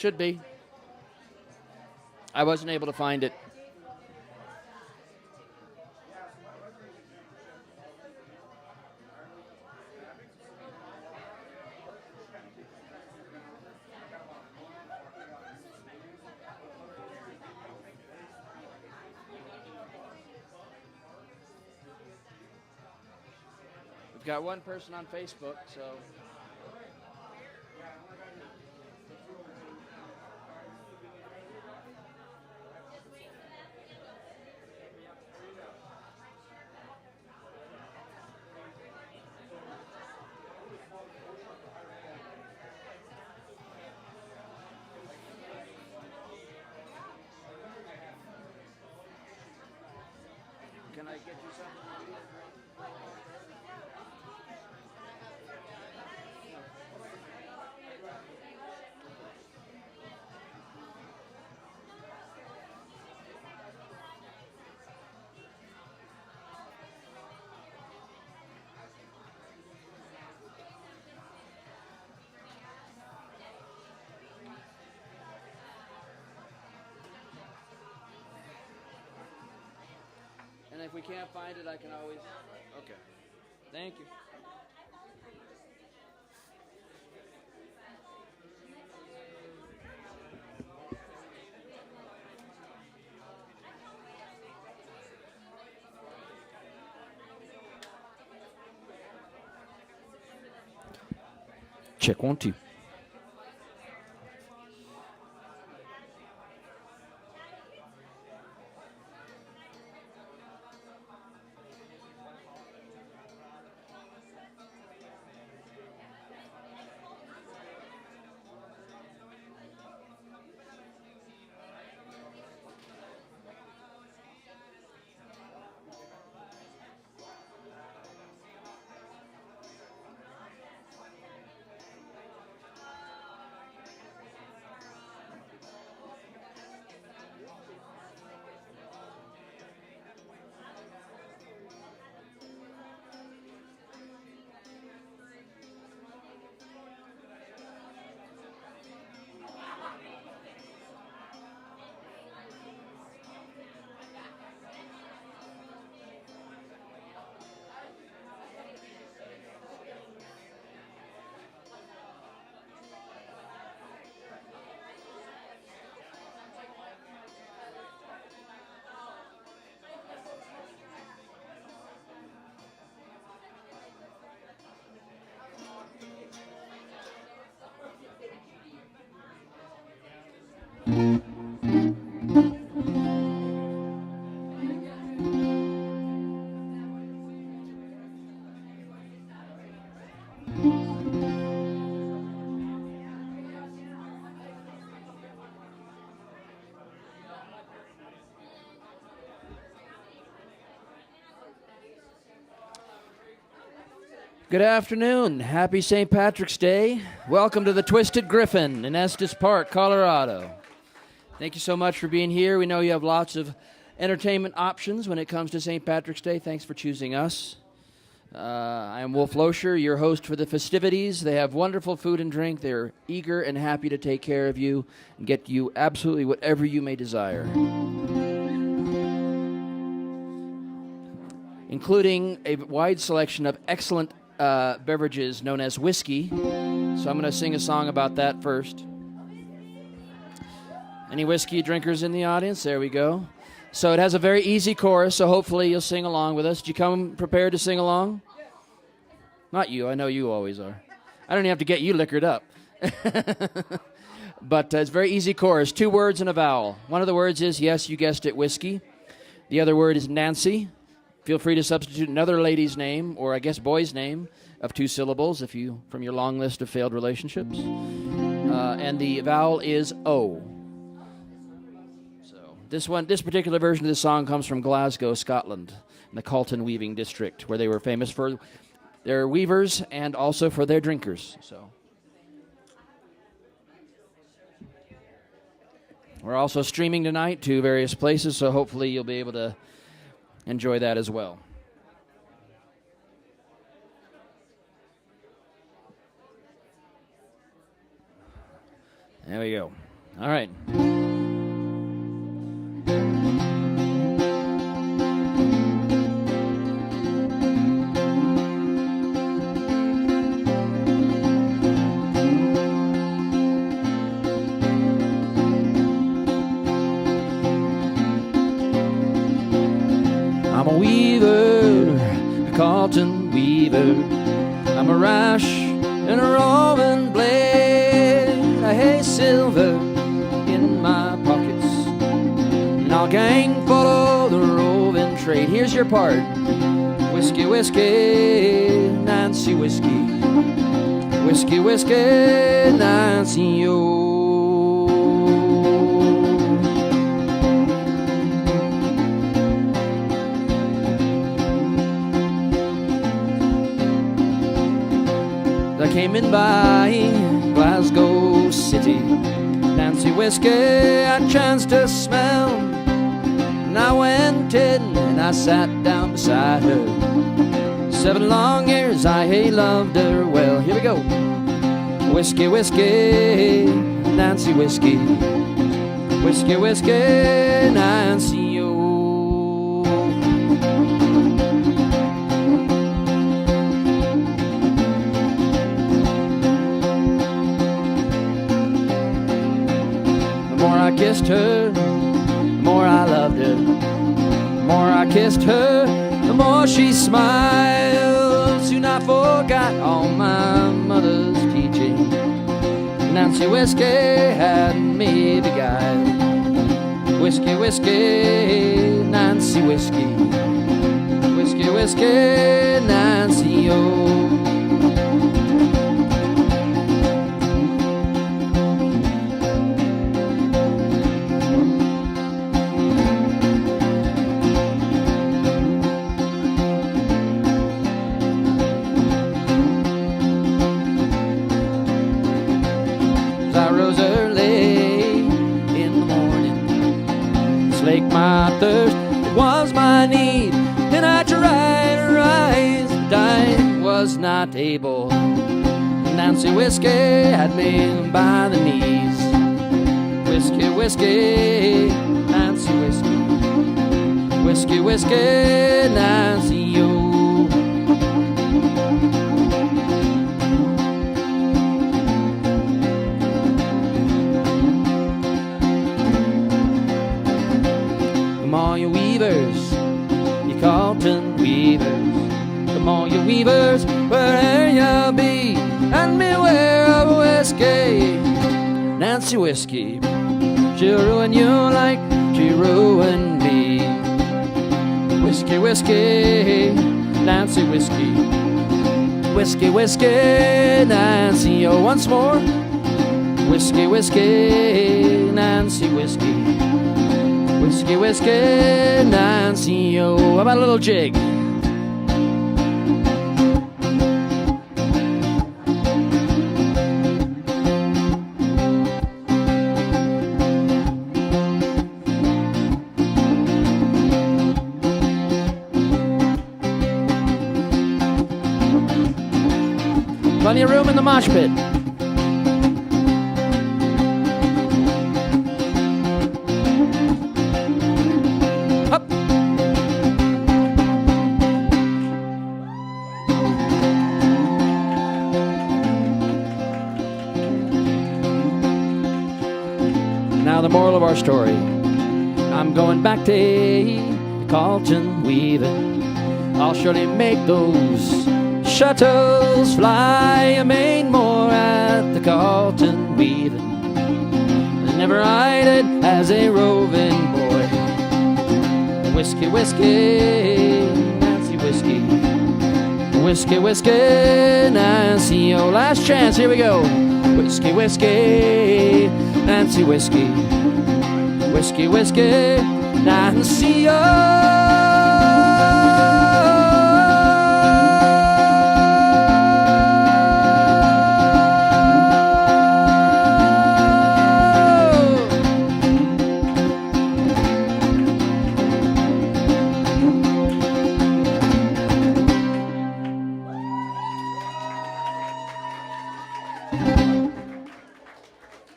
Should be. I wasn't able to find it. We've got one person on Facebook, so... Can I get you something? And if we can't find it, I can always... Okay. Thank you. Check 1, 2. Good afternoon. Happy St. Patrick's Day. Welcome to the Twisted Griffin in Estes Park, Colorado. Thank you so much for being here. We know you have lots of entertainment options when it comes to St. Patrick's Day. Thanks for choosing us. I am Wolf Loescher, your host for the festivities. They have wonderful food and drink. They're eager and happy to take care of you and get you absolutely whatever you may desire, including a wide selection of excellent beverages known as whiskey. So I'm going to sing a song about that first. Any whiskey drinkers in the audience? There we go. So it has a very easy chorus, so hopefully you'll sing along with us. Did you come prepared to sing along? Not you. I know you always are. I don't even have to get you liquored up. But it's a very easy chorus. 2 words and a vowel. One of the words is, yes, you guessed it, whiskey. The other word is Nancy. Feel free to substitute another lady's name, or I guess boy's name, of 2 syllables if you from your long list of failed relationships. And the vowel is O. So this particular version of the song comes from Glasgow, Scotland, in the Calton weaving district, where they were famous for their weavers and also for their drinkers. So we're also streaming tonight to various places, so hopefully you'll be able to enjoy that as well. There we go. All right. I'm a weaver, a cotton weaver. I'm a rash and a roving blade. I hate silver in my pockets, and I'll gang follow the roving trade. Here's your part. Whiskey, whiskey, Nancy whiskey. Whiskey, whiskey, Nancy, oh. I came in by Glasgow City. Nancy whiskey I chanced to smell, and I went in and I sat down beside her. 7 long years I loved her well. Here we go. Whiskey, whiskey, Nancy whiskey. Whiskey, whiskey, Nancy, oh. The more I kissed her, the more I loved her. The more I kissed her, the more she smiled. Soon I forgot all my mother's teaching. Nancy whiskey had me beguiled. Whiskey, whiskey, Nancy whiskey. Whiskey, whiskey, Nancy, oh. Slake my thirst, it was my need, and I tried to rise, but I was not able. Nancy whiskey had me by the knees. Whiskey, whiskey, Nancy whiskey. Whiskey, whiskey, Nancy, oh. Come on, you weavers, you cotton weavers. Come on, you weavers, where'er you be, and beware of whiskey, Nancy whiskey. She'll ruin you like she ruined me. Whiskey, whiskey, Nancy whiskey. Whiskey, whiskey, Nancy, oh, once more. Whiskey, whiskey, Nancy whiskey. Whiskey, whiskey, Nancy, oh. How about a little jig? Plenty of room in the mosh pit. Now the moral of our story. I'm going back to Carlton weaving. I'll surely make those shuttles fly. I made more at the Carlton weaving than ever I did as a roving boy. Whiskey, whiskey, Nancy whiskey. Whiskey, whiskey, Nancy, oh, last chance, here we go. Whiskey, whiskey, Nancy whiskey. Whiskey, whiskey, Nancy, oh.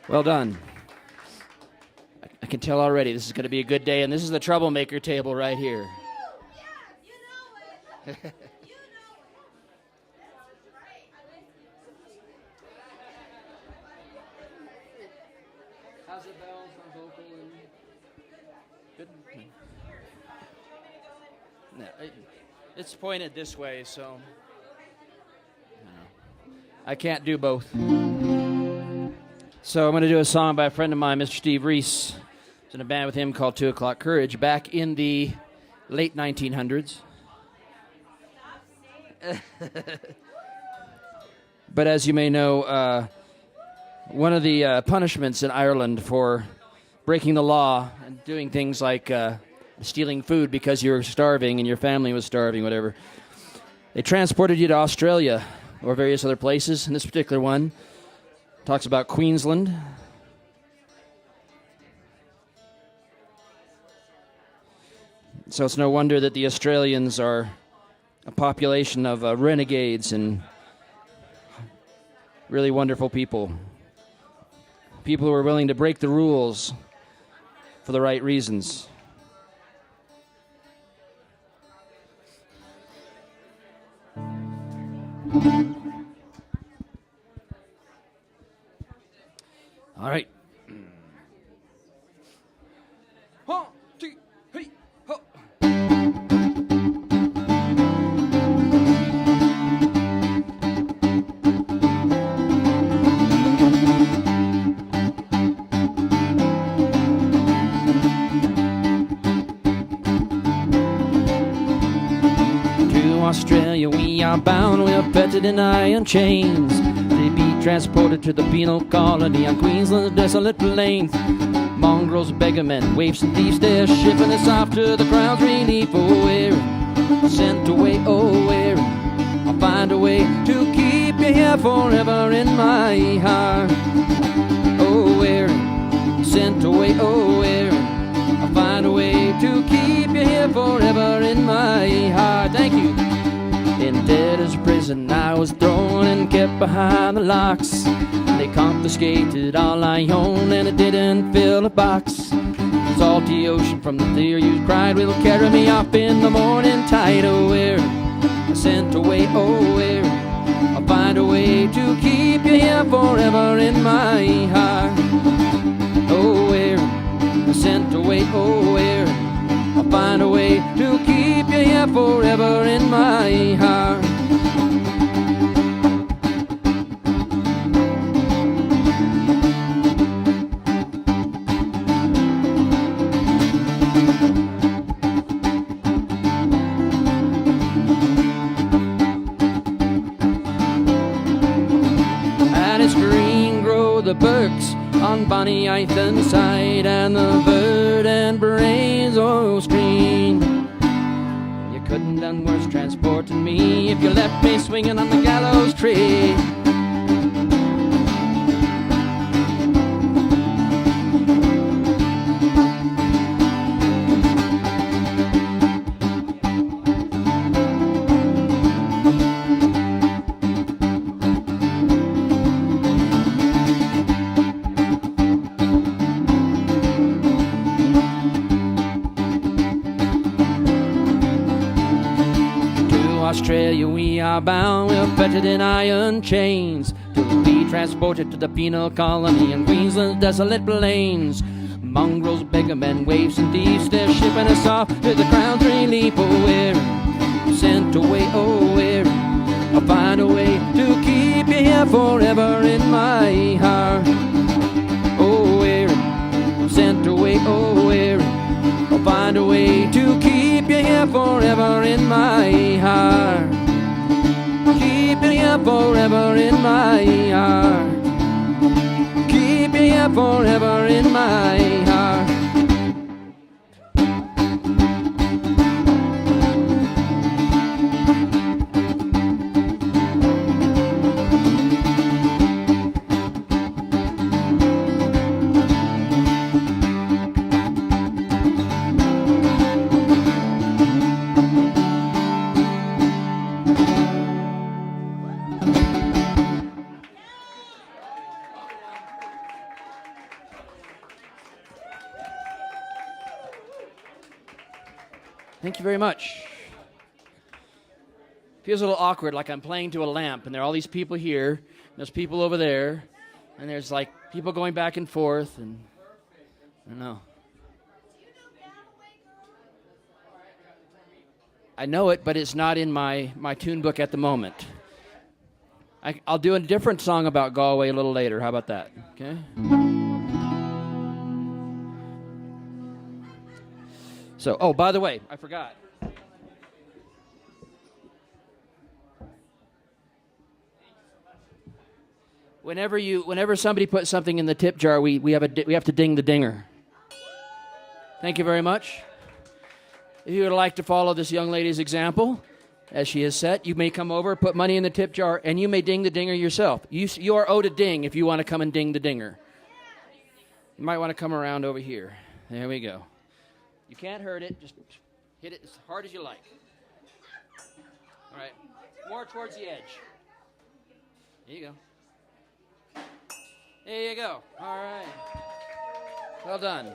Well done. can tell already this is going to be a good day, and this is the troublemaker table right here. How's the bells on vocal? Good. No, it's pointed this way, so I can't do both. So I'm going to do a song by a friend of mine, Mr. Steve Reese. I was in a band with him called 2 O'Clock Courage back in the late 1900s. But as you may know, one of the punishments in Ireland for breaking the law and doing things like stealing food because you were starving and your family was starving, whatever, they transported you to Australia or various other places. And this particular one talks about Queensland. So it's no wonder that the Australians are a population of renegades and really wonderful people. People who are willing to break the rules for the right reasons. All right. One, two, three, ho. To Australia we are bound, we are fettered in iron chains. To be transported to the penal colony on Queensland's desolate plains. Mongrels, beggarmen, waifs and thieves, they're shipping us off to the Crown's relief. Oh, we're sent away, oh, we're I'll find a way to keep you here forever in my heart. Oh, we're sent away, oh, we're I'll find a way to keep you here forever in my heart. Thank you. In debtor's prison I was thrown and kept behind the locks. They confiscated all I owned and it didn't fill a box. Salty ocean from the tear you cried will carry me off in the morning tide. Oh, where I sent away, oh, where I'll find a way to keep you here forever in my heart. Oh, where I sent away, oh, where I'll find a way to keep you here forever in my heart. And it's green grow the birks on Bonnie Ithan side, and the bird and brains oh screen. You couldn't done worse transporting me if you left me swinging on the gallows tree. Australia we are bound, we're fettered in iron chains to be transported to the penal colony in Queensland's desolate plains. Mongrels, beggarmen, waifs and thieves, they're shipping us off to the Crown's relief. Oh, we're sent away, oh, we're I'll find a way to keep you here forever in my heart. Oh, we're sent away, oh, we're I'll find a way to keep you here forever in my heart. Keep you here forever in my heart. Keep you here forever in my heart. Thank you very much. Feels a little awkward, like I'm playing to a lamp, and there are all these people here, and there's people over there, and there's like people going back and forth, and I don't know. I know it, but it's not in my tune book at the moment. I'll do a different song about Galway a little later. How about that? Okay. So, oh, by the way, I forgot. Whenever somebody puts something in the tip jar, we have to ding the dinger. Thank you very much. If you would like to follow this young lady's example, as she has set, you may come over, put money in the tip jar, and you may ding the dinger yourself. You are owed a ding if you want to come and ding the dinger. You might want to come around over here. There we go. You can't hurt it. Just hit it as hard as you like. All right. More towards the edge. There you go. There you go. All right. Well done.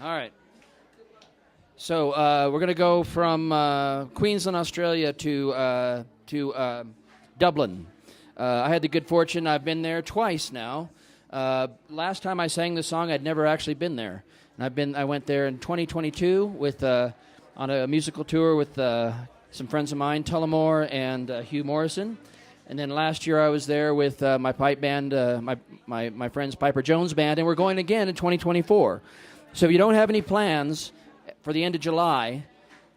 All right. So we're going to go from Queensland, Australia to Dublin. I had the good fortune. I've been there twice now. Last time I sang this song, I'd never actually been there. And I went there in 2022 with on a musical tour with some friends of mine, Tullamore and Hugh Morrison. And then last year I was there with my pipe band, my friend's Piper Jones band, and we're going again in 2024. So if you don't have any plans for the end of July,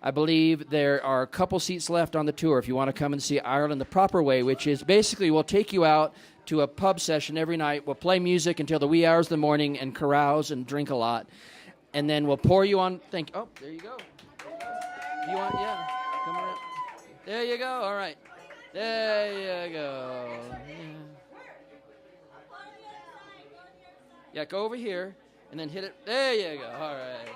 I believe there are a couple seats left on the tour if you want to come and see Ireland the proper way, which is basically we'll take you out to a pub session every night. We'll play music until the wee hours of the morning and carouse and drink a lot. And then we'll pour you on... Oh, there you go. You want... Yeah. Come around. There you go. All right. There you go. Yeah, go over here. And then hit it. There you go. All right.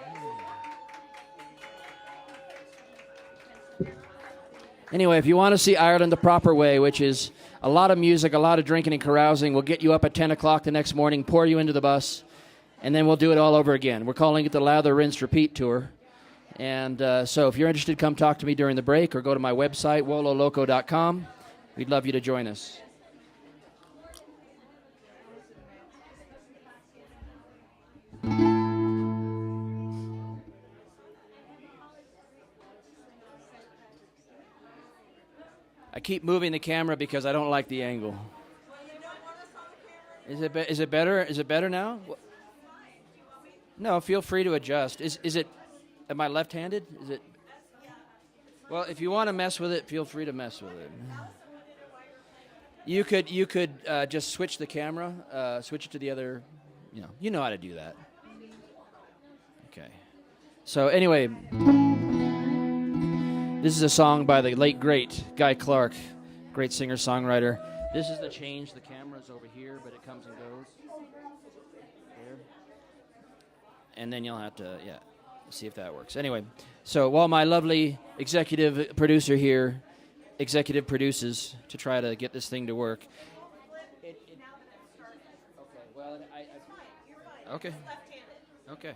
Anyway, if you want to see Ireland the proper way, which is a lot of music, a lot of drinking and carousing, we'll get you up at 10 o'clock the next morning, pour you into the bus, and then we'll do it all over again. We're calling it the Lather, Rinse, Repeat Tour. And so if you're interested, come talk to me during the break or go to my website, wololoco.com. We'd love you to join us. I keep moving the camera because I don't like the angle. Is it better? Is it better now? No, feel free to adjust. Is it? Am I left-handed? Is it? Well, if you want to mess with it, feel free to mess with it. You could just switch the camera, switch it to the other. You know how to do that. Okay. So anyway. This is a song by the late, great Guy Clark, great singer-songwriter. This is the change. The camera's over here, but it comes and goes. There. And then you'll have to, see if that works. Anyway, so while my lovely executive producer here executive produces to try to get this thing to work. Okay, well, okay. Okay.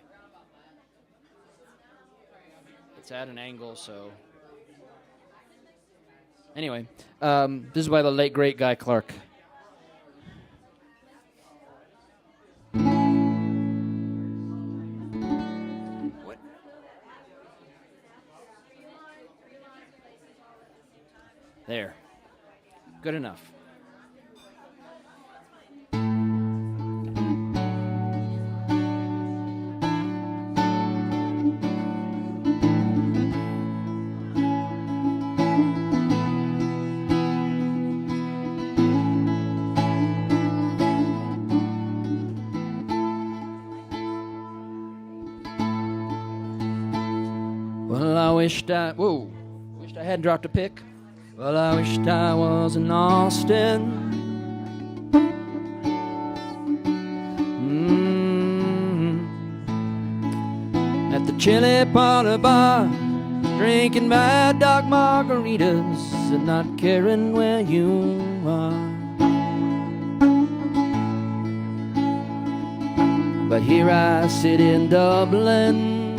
It's at an angle, so... Anyway, this is by the late, great Guy Clark. What? There. Good enough. Wished I hadn't dropped a pick. Well, I wished I was in Austin. At the Chili Parlor Bar, drinking Mad Dog margaritas and not caring where you are. but here I sit in Dublin.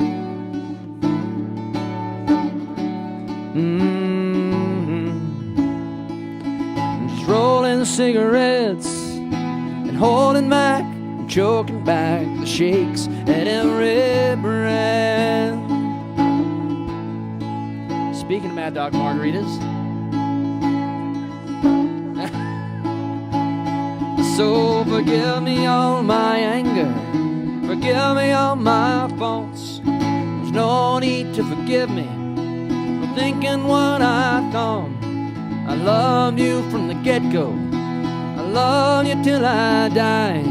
Just rolling cigarettes and holding back and choking back the shakes at every breath. Speaking of Mad Dog margaritas, so forgive me all my anger, forgive me all my faults. There's no need to forgive me for thinking what I thought. I loved you from the get-go, I loved you till I die.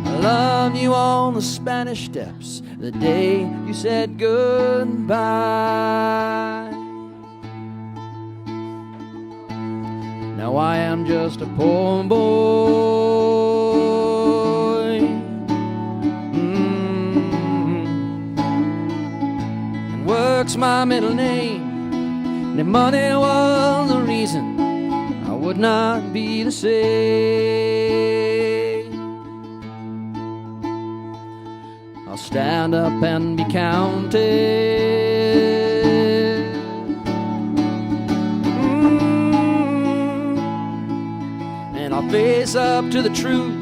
I loved you on the Spanish Steps the day you said goodbye. Now I am just a poor boy, and work's my middle name. And if money was the reason, I would not be the same. I'll stand up and be counted, I'll face up to the truth.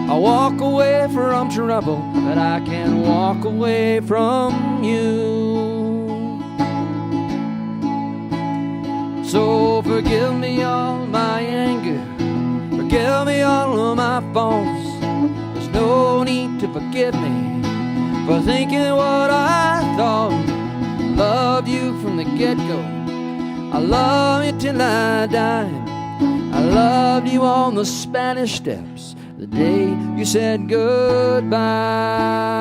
I'll walk away from trouble, but I can't walk away from you. So forgive me all my anger, forgive me all of my faults. There's no need to forgive me for thinking what I thought. I loved you from the get-go, I love you till I die. I loved you on the Spanish Steps the day you said goodbye.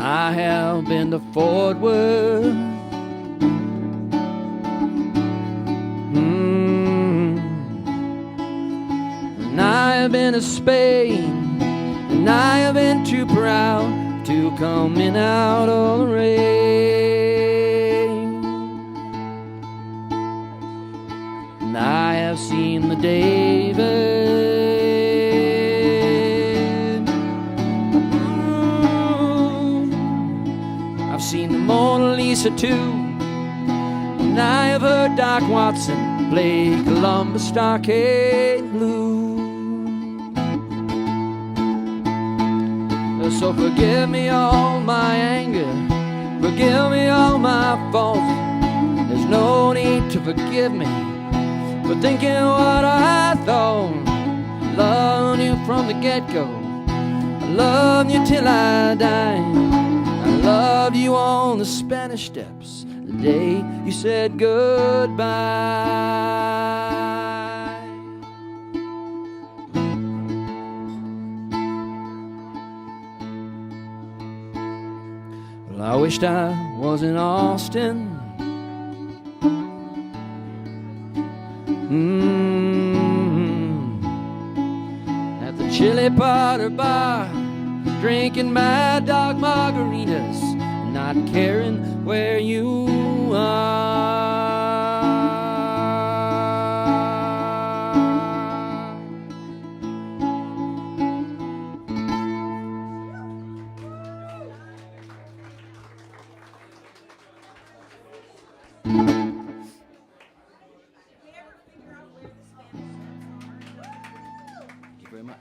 I have been to Fort Worth, and I have been to Spain, and I have been too proud to come in out of the rain. And I have seen the David, seen the Mona Lisa too, and I have heard Doc Watson play Columbus Stockade Blue. So forgive me all my anger, forgive me all my faults. There's no need to forgive me for thinking what I thought. Loved you from the get-go, I loved you till I died. I loved you on the Spanish Steps the day you said goodbye. Well, I wished I was in Austin, at the Chili Potter Bar, drinking Mad Dog margaritas, not caring where you are. Thank you very much.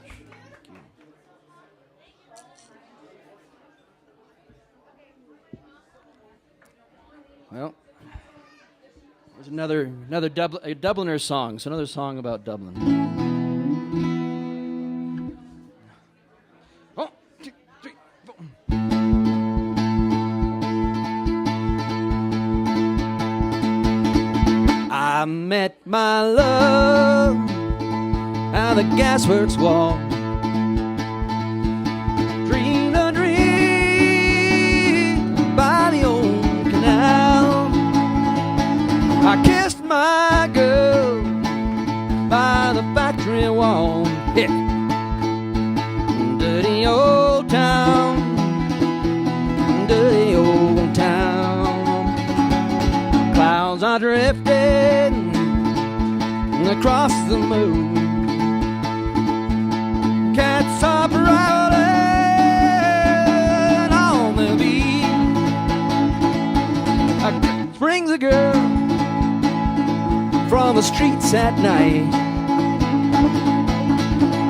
Well, there's another Dubliner song. So another song about Dublin. Oh, 2, 3, 4. I met my love at the gasworks wall. Dreamed a dream by the old canal. Hit. Dirty old town, dirty old town. Clouds are drifting across the moon. Cats are prowling on the beat. Brings a girl from the streets at night.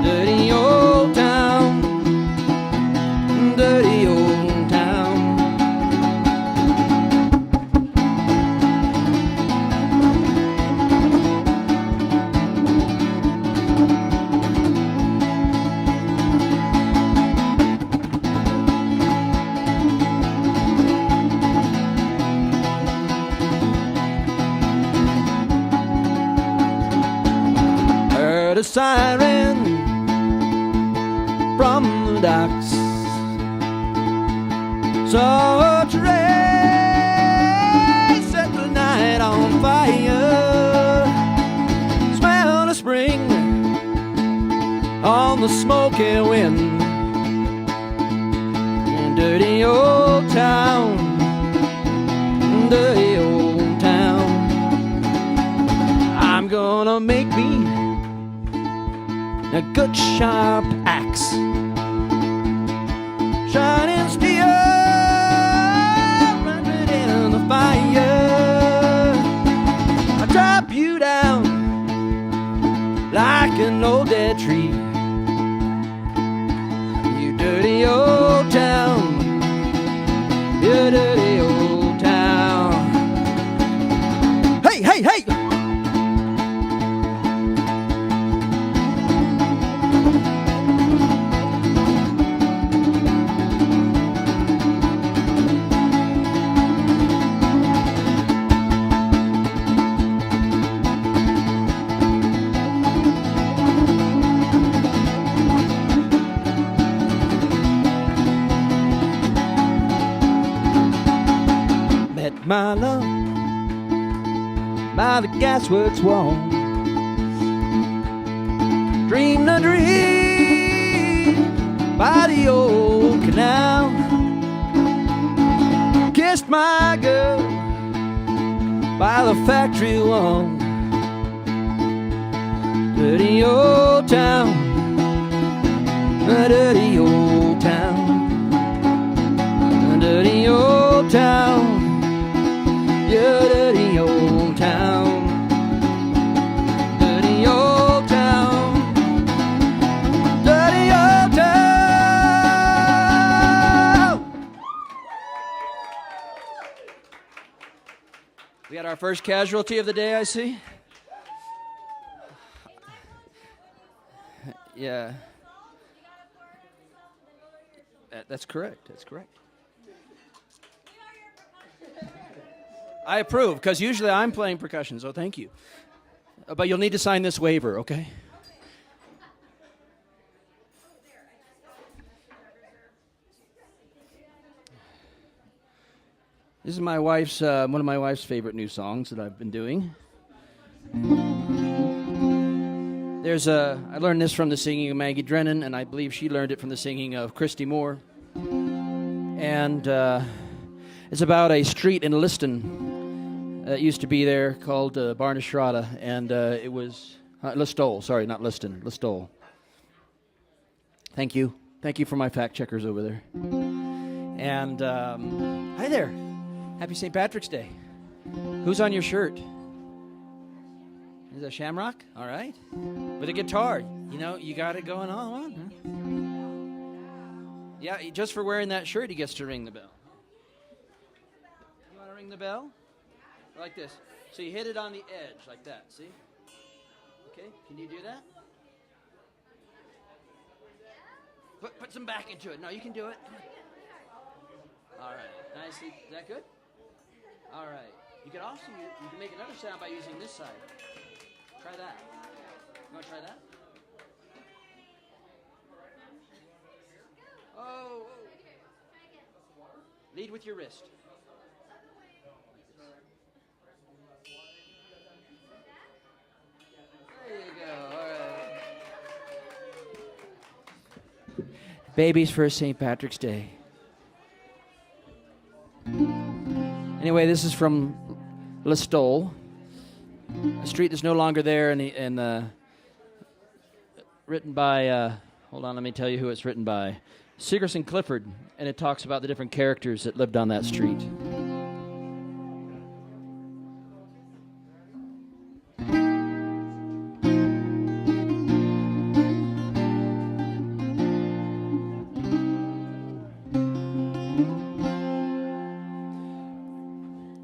Dirty old town, dirty old town. Heard a siren from the docks. Saw a train set the night on fire. Smelled a spring on the smoky wind. Dirty old town, dirty old town. I'm gonna make me a good sharp axe, shining steel, running in the fire. I chop you down like an old dead tree. You dirty old town, you dirty old town. Hey, hey, hey! My love by the gasworks wall, dreamed a dream by the old canal, kissed my girl by the factory wall. Dirty old town, a dirty old town, a dirty old town. Your dirty old town, dirty old town, dirty old town. We got our first casualty of the day, I see. Yeah. That's correct. That's correct. I approve, because usually I'm playing percussion, so thank you. But you'll need to sign this waiver, okay? This is my wife's, one of my wife's favorite new songs that I've been doing. I learned this from the singing of Maggie Drennan, and I believe she learned it from the singing of Christy Moore. And it's about a street in Liston that used to be there called Barneshrada, and it was Listowel. Sorry, not Liston, Listowel. Thank you. Thank you for my fact checkers over there. And hi there. Happy St. Patrick's Day. Who's on your shirt? Is that Shamrock? All right. With a guitar. You know, you got it going on. Huh? Yeah, just for wearing that shirt, he gets to ring the bell. You want to ring the bell? Like this. So you hit it on the edge, like that. See? Okay, can you do that? Put some back into it. No, you can do it. All right. Nicely. Is that good? All right. You can also you can make another sound by using this side. Try that. You want to try that? Oh. Lead with your wrist. There you go. All right. babies for St. Patrick's Day. Anyway, this is from Listowel, a street that's no longer there, and written by, hold on, let me tell you who it's written by, Sigerson Clifford, and it talks about the different characters that lived on that street.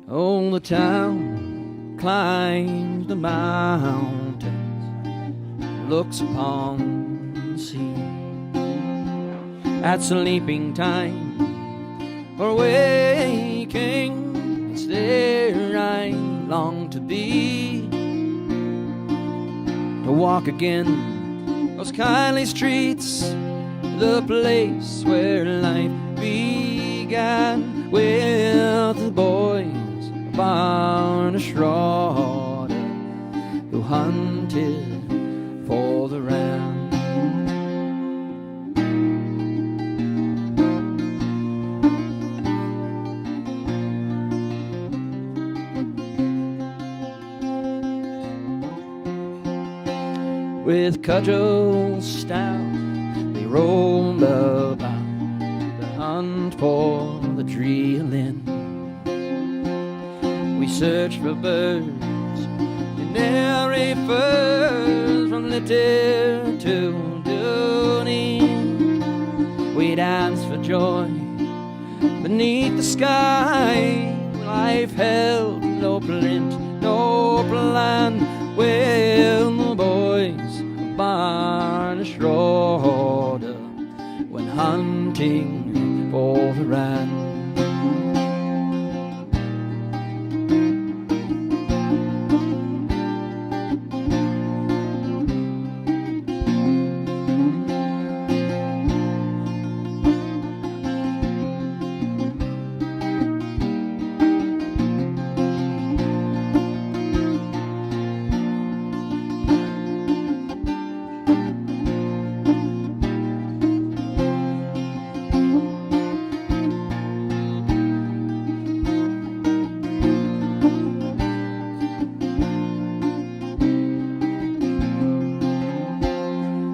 Oh, the town climbs the mountains, looks upon the sea. At sleeping time or waking, it's there I long to be, to walk again those kindly streets, the place where life began, with the boys upon a shroud who hunted for the ram. With cudgels stout, they roamed about the hunt for the dreeling. We searched for birds in airy furs, from litter to dooning. We danced for joy beneath the sky. Life held no glint, no plan, when the boys barn a schroeder when hunting for the ram.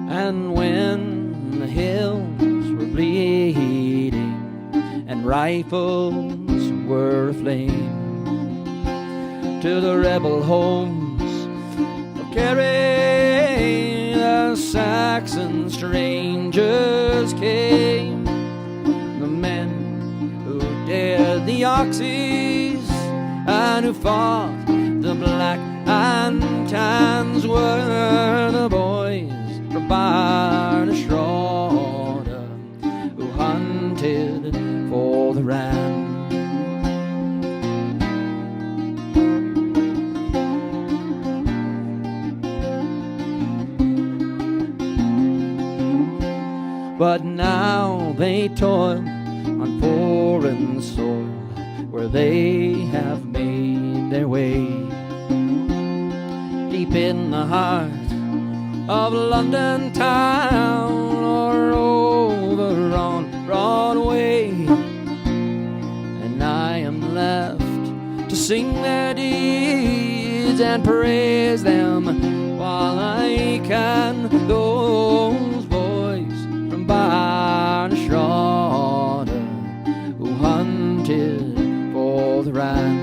And when the hills were bleeding and rifles were aflame, to the rebel homes of Kerry the Saxon strangers came, the men who dared the Oxys and who fought the black and tans, were the boys from Barna Schroeder who hunted for the ram. But now they toil on foreign soil, where they have made their way, deep in the heart of London town, or over on Broadway. And I am left to sing their deeds and praise them while I can. Those boys from Barna Schroeder who hunted for the ram.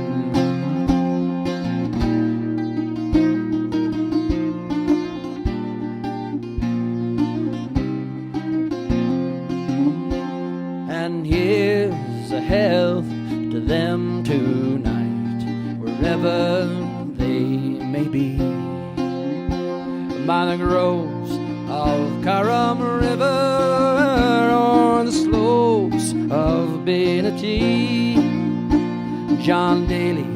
And here's a health to them tonight, wherever they may be, by the groves of Carrum River or the slopes of Benetee. John Daly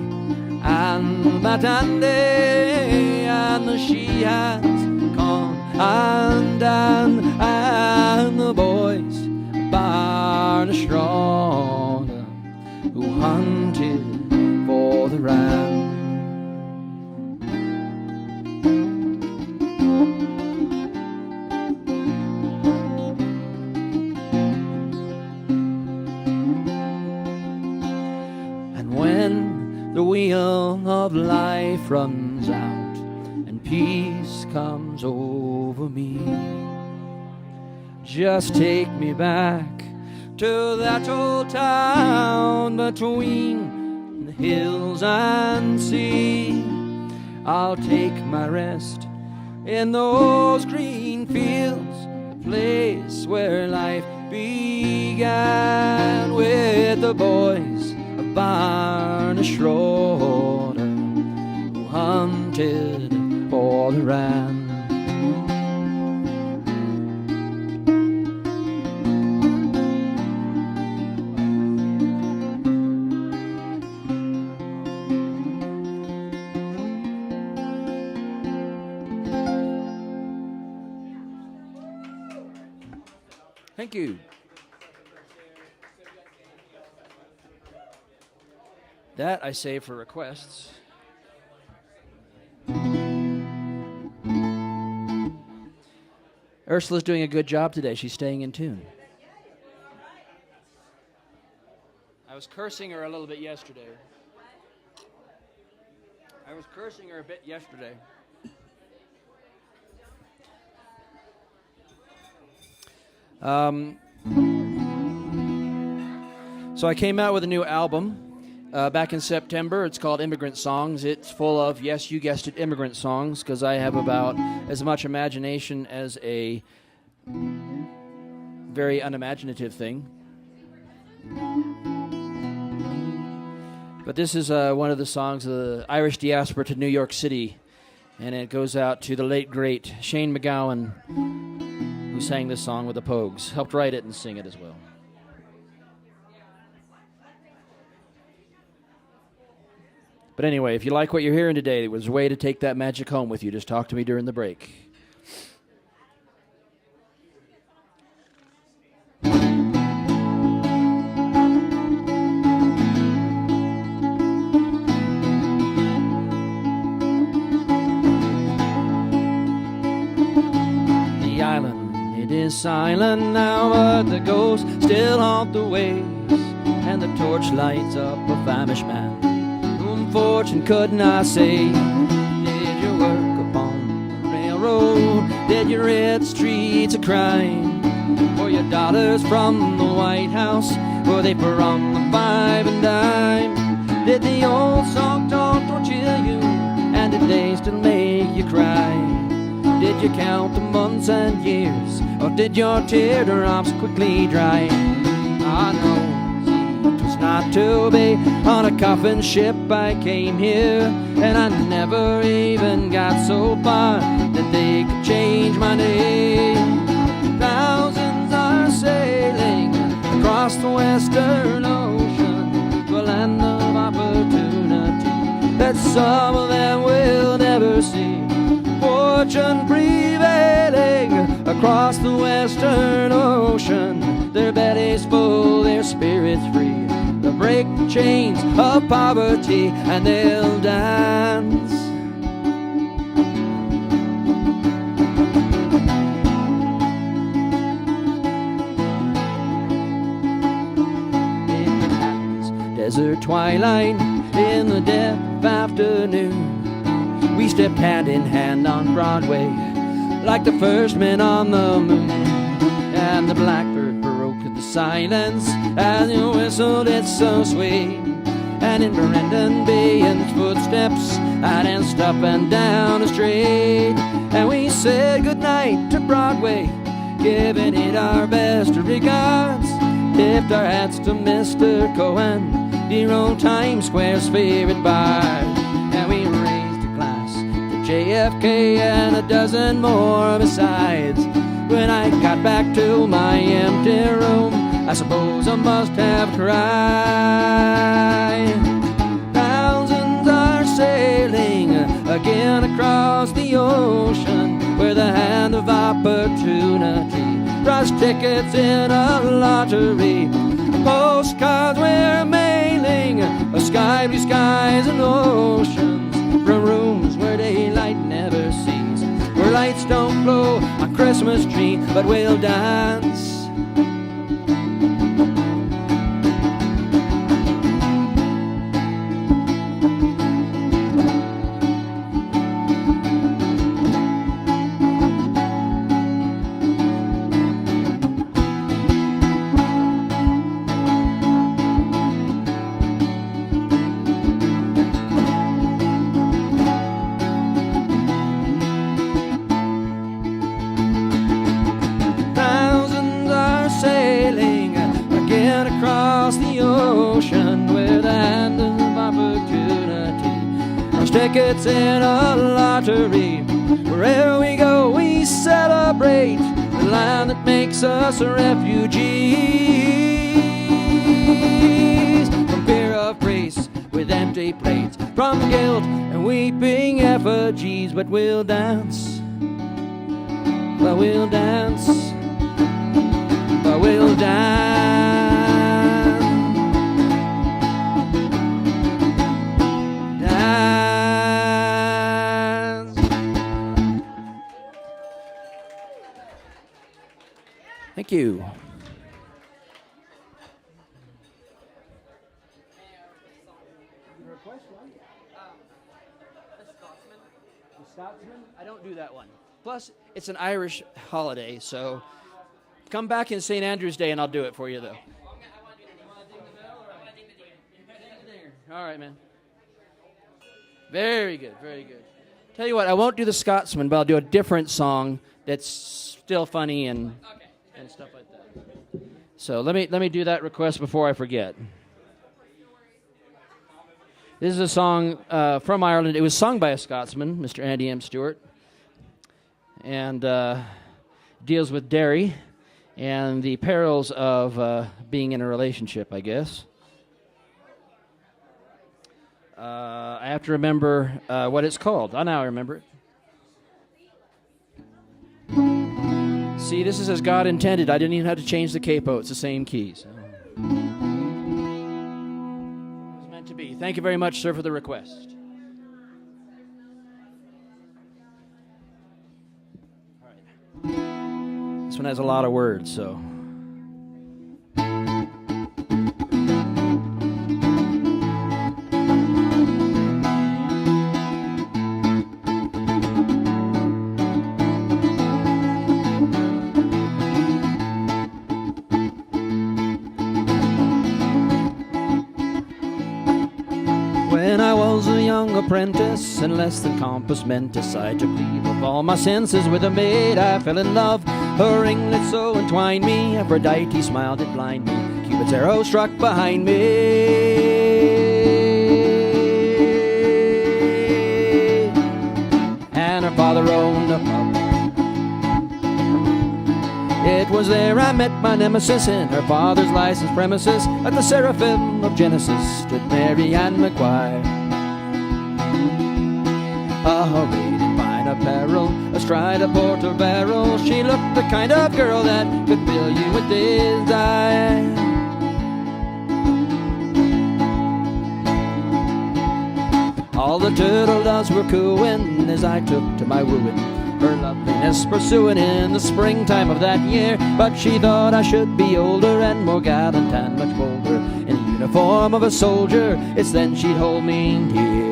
and Matande and the Sheehan's Con and Dan and the boys Barna Schroeder who hunted for the ram. the wheel of life runs out and peace comes over me. Just take me back to that old town between the hills and sea. I'll take my rest in those green fields, the place where life began, with the boys of Barney Schroeder who hunted for the ram. Thank you. That I save for requests. Ursula's doing a good job today. She's staying in tune. I was cursing her a little bit yesterday. So I came out with a new album back in September. It's called Immigrant Songs. It's full of, yes, you guessed it, immigrant songs, because I have about as much imagination as a very unimaginative thing. But this is one of the songs of the Irish diaspora to New York City, and it goes out to the late, great Shane MacGowan, who sang this song with the Pogues, helped write it and sing it as well. But anyway, if you like what you're hearing today, there was a way to take that magic home with you. Just talk to me during the break. The island, it is silent now, but the ghosts still haunt the waves, and the torch lights up a famished man fortune could not say. Did you work upon the railroad? Did you rid the streets of crime? For your daughters from the White House, were they from the 5 and dime? Did the old song don't chill you, and did they still make you cry? Did you count the months and years, or did your teardrops quickly dry? I know not to be on a coffin ship. I came here and I never even got so far that they could change my name. Thousands are sailing across the Western Ocean, the land of opportunity that some of them will never see. Fortune prevailing across the Western Ocean, their bellies full, their spirits free. They'll break the chains of poverty and they'll dance. In the desert twilight, in the dead of afternoon, we stepped hand in hand on Broadway like the first men on the moon. And the blackbird broke the silence as you whistled it so sweet. And in Brendan Behan's footsteps I danced up and down the street. And we said goodnight to Broadway, giving it our best regards. Tipped our hats to Mr. Cohen, dear old Times Square's favorite bar. And we raised a glass to JFK and a dozen more besides. When I got back to my empty room, I suppose I must have cried. Thousands are sailing again across the ocean, where the hand of opportunity draws tickets in a lottery. Postcards we're mailing, a sky blue skies and oceans, from rooms where daylight never sees, where lights don't glow on Christmas tree, but we'll dance. tickets in a lottery. Wherever we go, we celebrate the land that makes us refugees from fear of grace with empty plates, from guilt and weeping effigies. But we'll dance, but we'll dance, but we'll dance. Thank you. The Scotsman? I don't do that one. Plus, it's an Irish holiday, so come back in St. Andrew's Day and I'll do it for you, though. All right, man. Very good, very good. Tell you what, I won't do the Scotsman, but I'll do a different song that's still funny and stuff like that. So let me do that request before I forget. This is a song from Ireland. It was sung by a Scotsman, Mr. Andy M. Stewart, and deals with dairy and the perils of being in a relationship, I guess. I have to remember what it's called. Oh, now I remember it. See, this is as God intended. I didn't even have to change the capo. It's the same key. So. It was meant to be. Thank you very much, sir, for the request. All right. This one has a lot of words, so... apprentice and less than compass mentis, I took leave of all my senses. With a maid I fell in love, her ringlet so entwined me, Aphrodite smiled it blind me, Cupid's arrow struck behind me, and her father owned a pub. It was there I met my nemesis, in her father's licensed premises. At the Seraphim of Genesis stood Mary Ann McGuire, arrayed in fine apparel, astride a porter barrel. She looked the kind of girl that could fill you with desire. All the turtle doves were cooing as I took to my wooing, her loveliness pursuing in the springtime of that year. But she thought I should be older and more gallant and much bolder, in the uniform of a soldier. It's then she'd hold me near.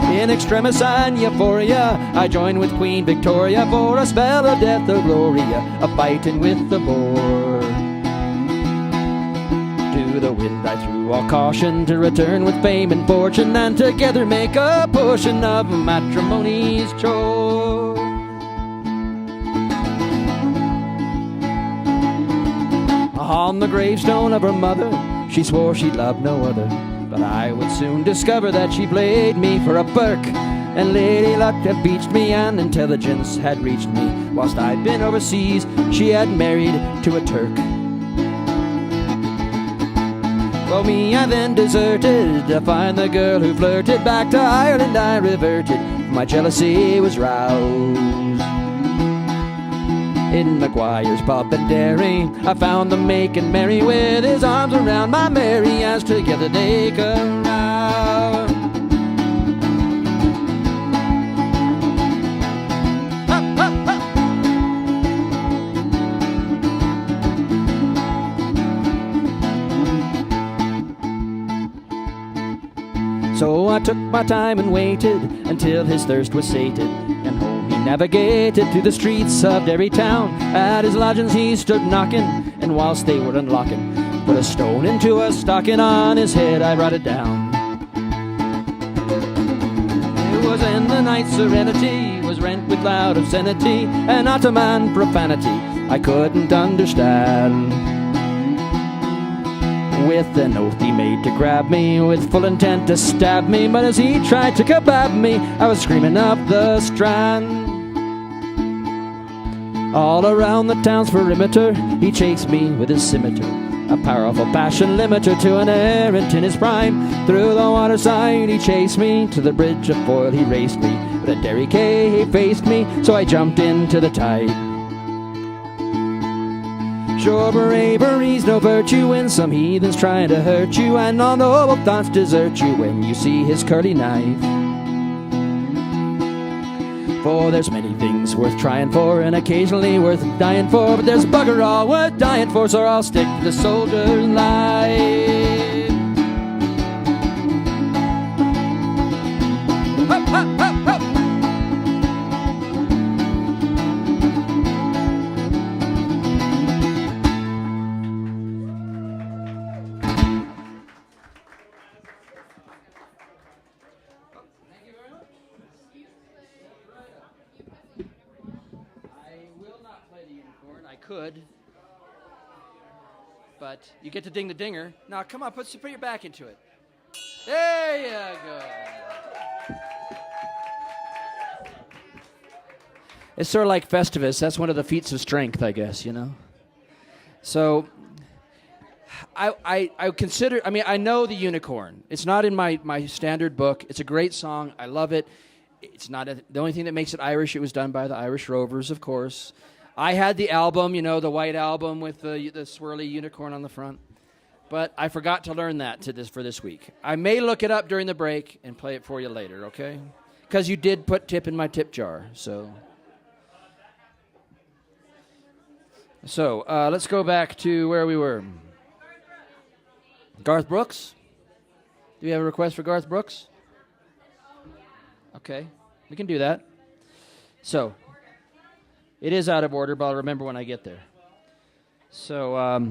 In extremis and euphoria, I joined with Queen Victoria for a spell of death or gloria, a fighting with the boar. To the wind I threw all caution, to return with fame and fortune, and together make a portion of matrimony's chore. On the gravestone of her mother, she swore she'd love no other, but I would soon discover that she played me for a Burke, and Lady Luck had beached me, and intelligence had reached me. Whilst I'd been overseas, she had married to a Turk. Well, me I then deserted to find the girl who flirted. Back to Ireland I reverted, my jealousy was roused. In Maguire's pub and dairy, I found them making merry, with his arms around my Mary, as together they caroused. Up, up, up. So I took my time and waited until his thirst was sated, and home he navigated to the streets of Derry town. At his lodgings he stood knocking, and whilst they were unlocking, put a stone into a stocking. On his head I brought it down. It was in the night's serenity, was rent with loud obscenity and Ottoman profanity I couldn't understand. with an oath he made to grab me, with full intent to stab me. But as he tried to kebab me, I was screaming up the Strand. All around the town's perimeter, he chased me with his scimitar, a powerful passion limiter to an errant in his prime. Through the waterside he chased me, to the bridge of foil he raced me, but at Derry Quay he faced me, so I jumped into the tide. Sure, bravery's no virtue when some heathen's trying to hurt you, and all noble thoughts desert you when you see his curly knife. For there's many things worth trying for, and occasionally worth dying for, but there's bugger all worth dying for, so I'll stick to the soldier's life. Hup, hup, hup, hup. Could, but you get to ding the dinger. Now, come on, put your back into it. There you go. It's sort of like Festivus. That's one of the feats of strength, I guess, you know. So, I consider, I mean, I know the Unicorn. It's not in my standard book. It's a great song. I love it. It's not the only thing that makes it Irish. It was done by the Irish Rovers, of course. I had the album, you know, the white album with the swirly unicorn on the front. But I forgot to learn that for this week. I may look it up during the break and play it for you later, okay? Because you did put tip in my tip jar, so. So, let's go back to where we were. Garth Brooks? Do we have a request for Garth Brooks? Okay, we can do that. So, it is out of order, but I'll remember when I get there. So, let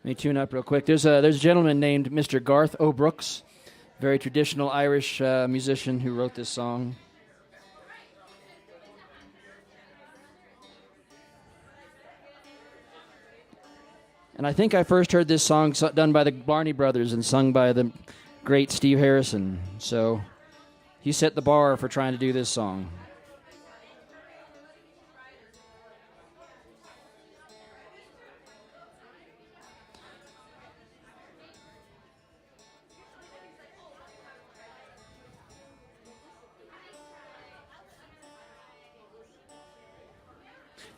me tune up real quick. There's a gentleman named Mr. Garth O'Brooks, very traditional Irish musician who wrote this song. And I think I first heard this song done by the Blarney Brothers and sung by the great Steve Harrison. So he set the bar for trying to do this song.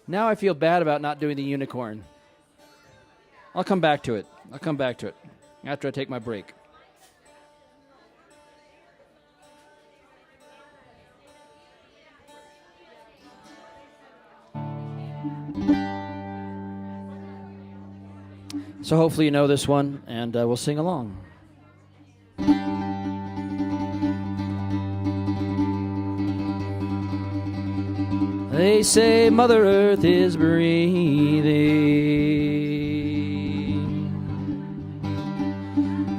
Now I feel bad about not doing the Unicorn. I'll come back to it. After I take my break. So hopefully you know this one, and we'll sing along. They say Mother Earth is breathing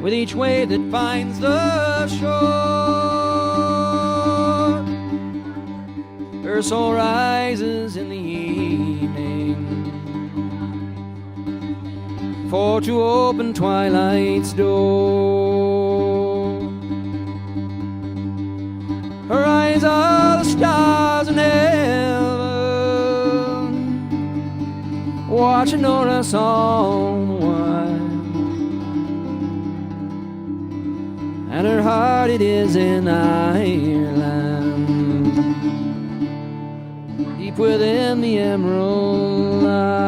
with each wave that finds the shore. Her soul rises in the evening for to open twilight's door. Her eyes are the stars in heaven, watching o'er us all the while. And her heart it is in Ireland, deep within the Emerald Isle.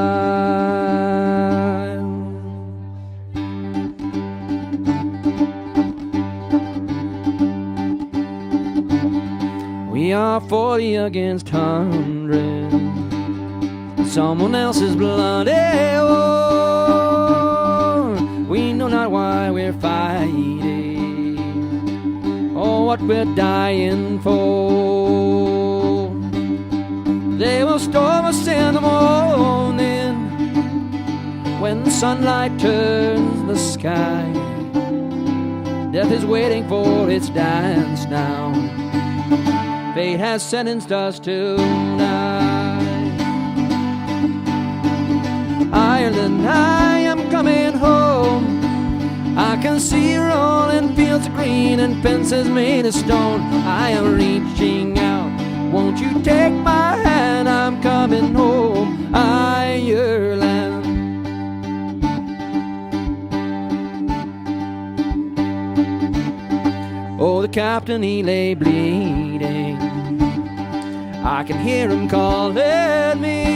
We are 40 against 100, someone else's bloody war. We know not why we're fighting, what we're dying for. They will storm us in the morning when the sunlight turns the sky. Death is waiting for its dance now. Fate has sentenced us tonight. Ireland, I am coming home. I can see rolling fields of green and fences made of stone. I am reaching out. Won't you take my hand? I'm coming home, Ireland. Oh, the captain, he lay bleeding. I can hear him calling me.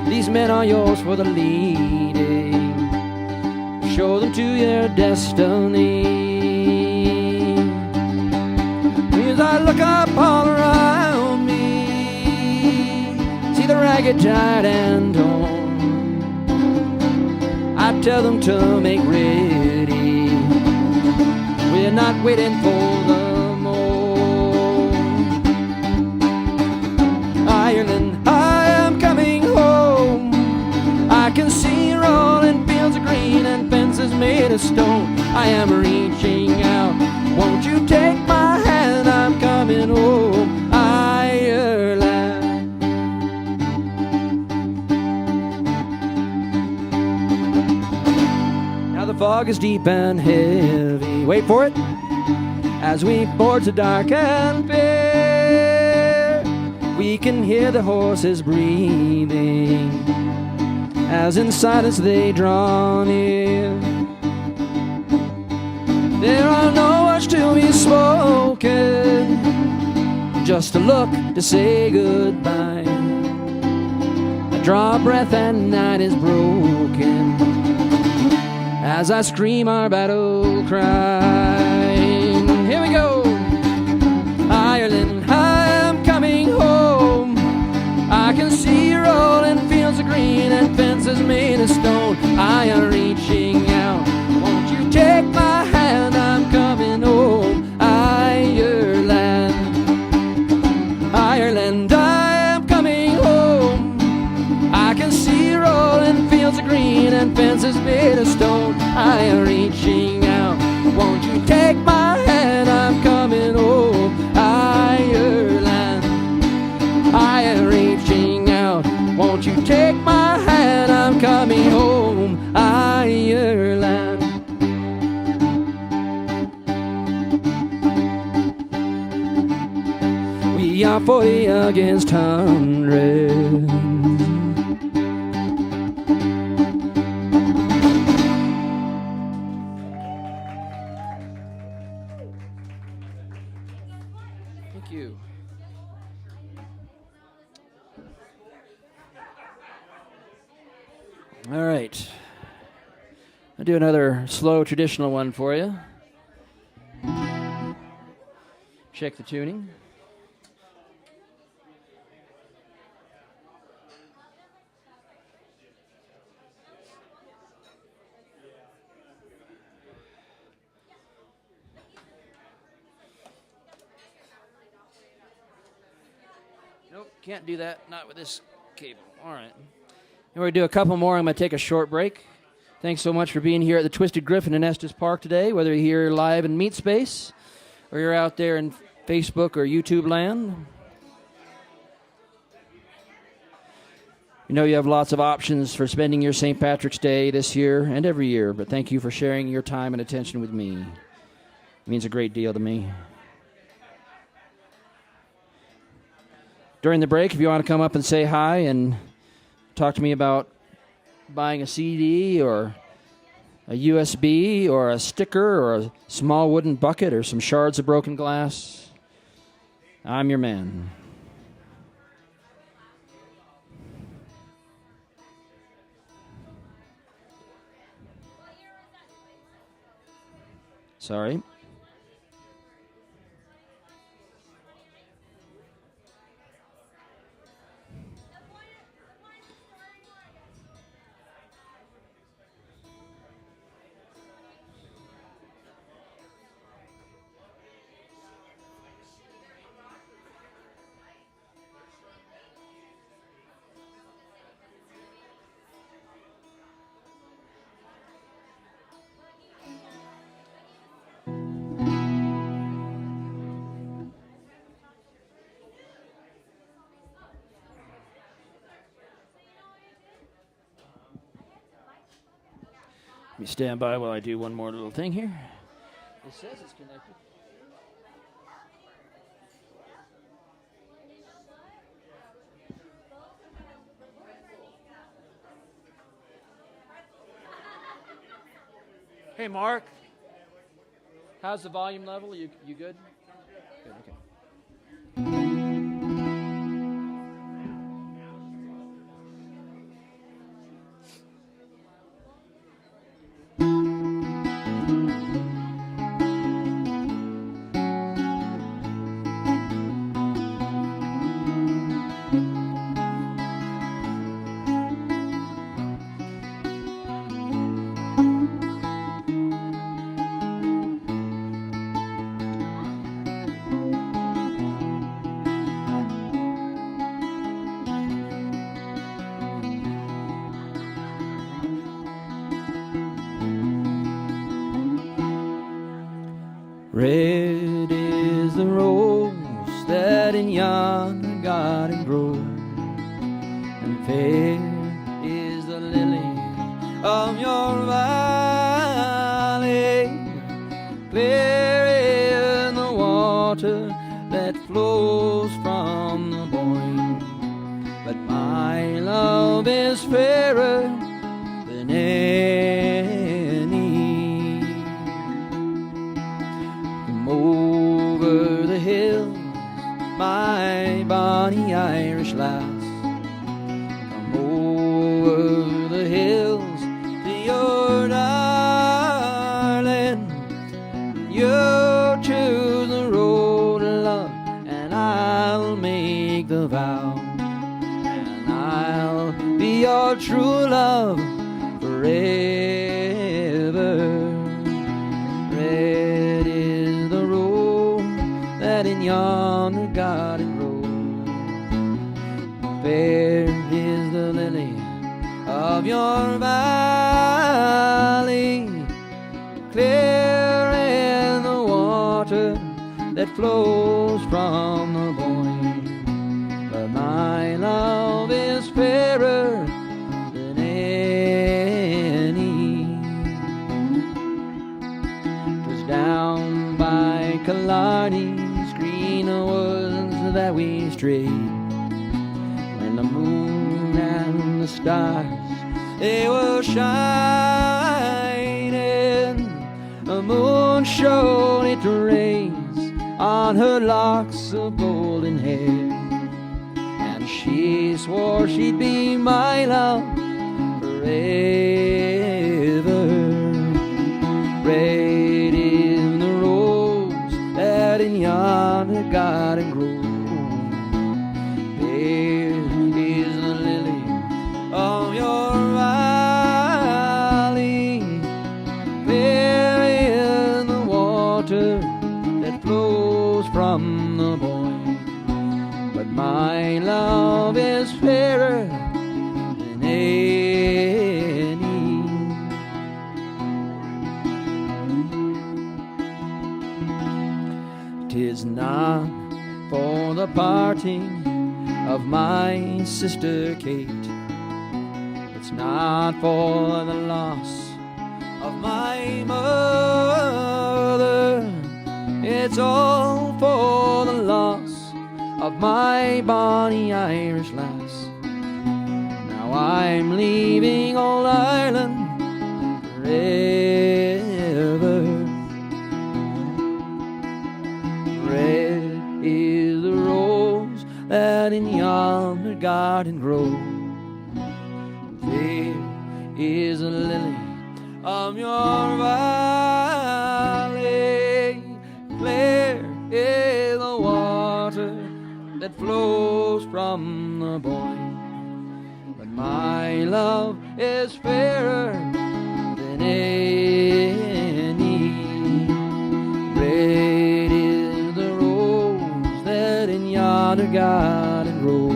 These men are yours for the leading. Show them to their destiny. As I look up all around me, see the ragged, tired, and torn, I tell them to make ready. We're not waiting for the morn. Ireland, I am coming home. I can see rolling fields of green and fences made of stone. I am reaching out. Won't you take my hand? I'm coming home, Ireland. Now the fog is deep and heavy. Wait for it. As we board to dark and fair, we can hear the horses breathing as in silence they draw near. There are no words to be spoken, just a look to say goodbye. I draw a breath and night is broken as I scream our battle cry. Here we go. Ireland, I am coming home. I can see rolling fields of green and fences made of stone. I am reaching out. Won't you take my hand? I'm coming home, Ireland. Ireland, I am coming home. I can see rolling fields of green and fences made of stone. I am reaching out. Won't you take my hand? I'm coming home, Ireland. I am reaching out. Won't you take my hand? I'm coming home, Ireland. We are 40 against 100. Thank you. All right. I'll do another slow traditional one for you. Check the tuning. Nope, can't do that. Not with this cable. All right. And we're going to do a couple more. I'm going to take a short break. Thanks so much for being here at the Twisted Griffin in Estes Park today, whether you're here live in Meat Space or you're out there in Facebook or YouTube land. You know you have lots of options for spending your St. Patrick's Day this year and every year, but thank you for sharing your time and attention with me. It means a great deal to me. During the break, if you want to come up and say hi and talk to me about buying a CD or a USB or a sticker or a small wooden bucket or some shards of broken glass, I'm your man. Sorry. Let me stand by while I do one more little thing here. It says it's connected. Hey, Mark. How's the volume level? You good? Good, okay. Red is the rose that in yonder garden grows, and fair is the lily of your valley. Clear is the water that flows from the Boyne, but my love is fairer than any. Over the hills, my bonny Irish lass, come over the hills to your darling. You choose the road of love, and I'll make the vow, and I'll be your true love forever. Red is the road that in yonder garden grows, fair is the lily of your valley. Clear is the water that flows from the Boyne, but my love is fairer than any. 'Twas down by Killarney's green woods that we strayed, when the moon and the stars, they were shining. The moon shone its rays on her locks of golden hair, and she swore she'd be my love forever. Red is the rose that in yonder garden grows, fair is the lily of your valley. Fair is the water that flows from the Boyne, but my love is fairer than any. 'Tis not for the parting of my sister Kate, it's not for the loss of my mother, it's all for the loss of my bonny Irish lass. Now I'm leaving old Ireland forever. Red is the rose that in yonder garden grows, fair is the lily of your valley. Clear is the water that flows from the Boyne, but my love is fairer than any. Red is the rose that in yonder garden grows,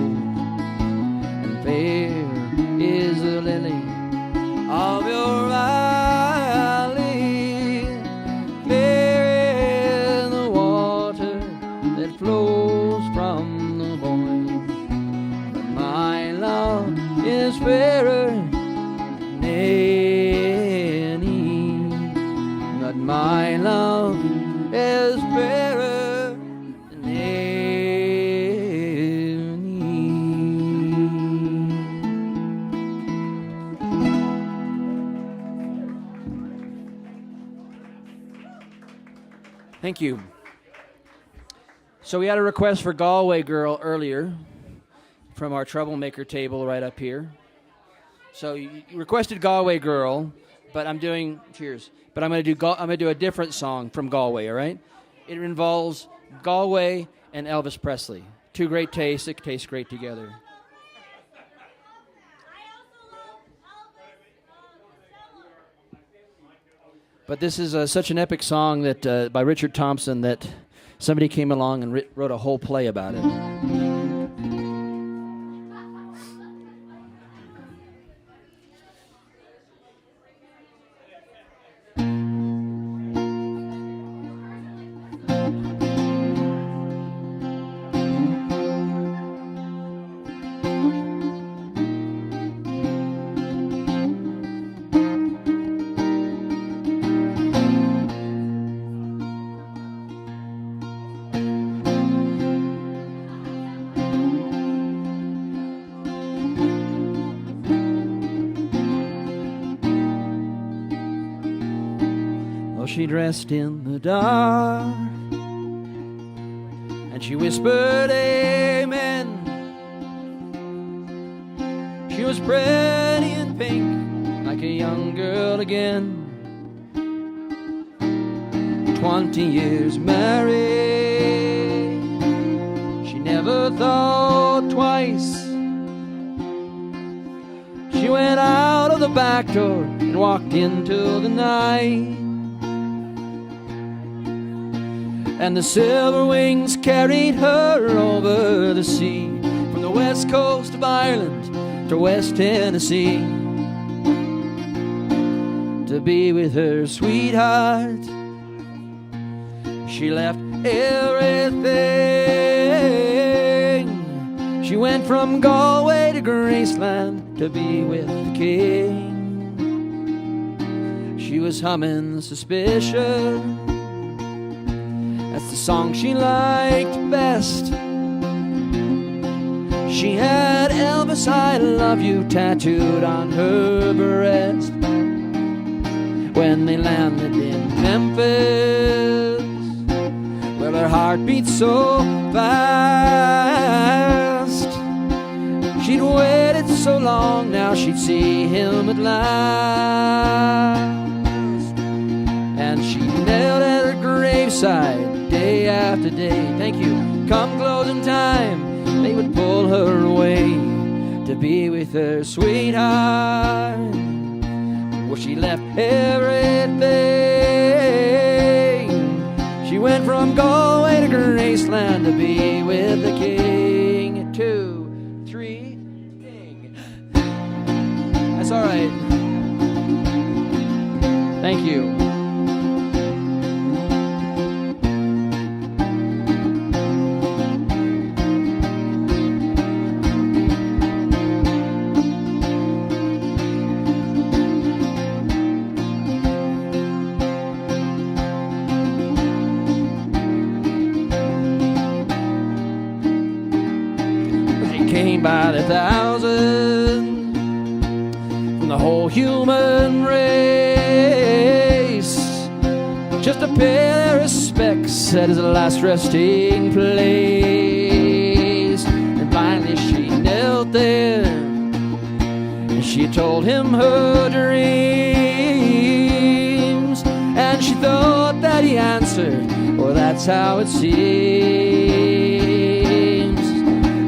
and fair is the lily of your valley. Clear is the water that flows from the Boyne, but my love is fairer than any. is better than any. Thank you. So we had a request for Galway Girl earlier from our troublemaker table right up here. So you requested Galway Girl, but I'm doing cheers. But I'm going to do a different song from Galway. All right? It involves Galway and Elvis Presley. Two great tastes that taste great together. But this is such an epic song that by Richard Thompson that somebody came along and wrote a whole play about it. She dressed in the dark, and she whispered amen. She was pretty and pink, like a young girl again. 20 years married, she never thought twice. She went out of the back door and walked into the night. And the silver wings carried her over the sea, from the west coast of Ireland to West Tennessee, to be with her sweetheart. She left everything. She went from Galway to Graceland to be with the king. She was humming Suspicion. That's the song she liked best. She had Elvis, I love you tattooed on her breast. When they landed in Memphis, well, her heart beat so fast. She'd waited so long, now she'd see him at last. And she knelt at her graveside day after day. Thank you. Come closing time, they would pull her away to be with her sweetheart. Well, she left everything. She went from Galway to Graceland to be with the king. 2, 3, ding. That's all right. Thank you. By the thousand, from the whole human race, just to pay their respects at his last resting place. And finally she knelt there, and she told him her dreams, and she thought that he answered, well, that's how it seems.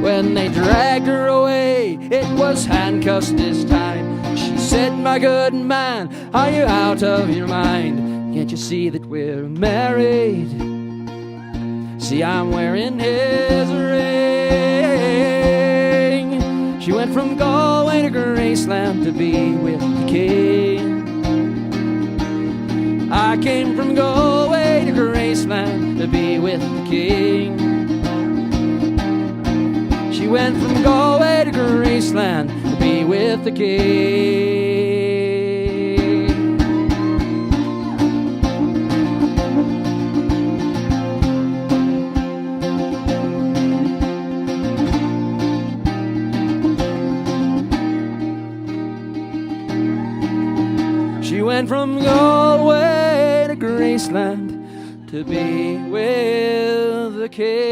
When they dragged her away, it was handcuffs this time. She said, my good man, are you out of your mind? Can't you see that we're married? See, I'm wearing his ring. She went from Galway to Graceland to be with the king. I came from Galway to Graceland to be with the king. She went from Galway to Graceland to be with the king. from Galway to Graceland to be with the King.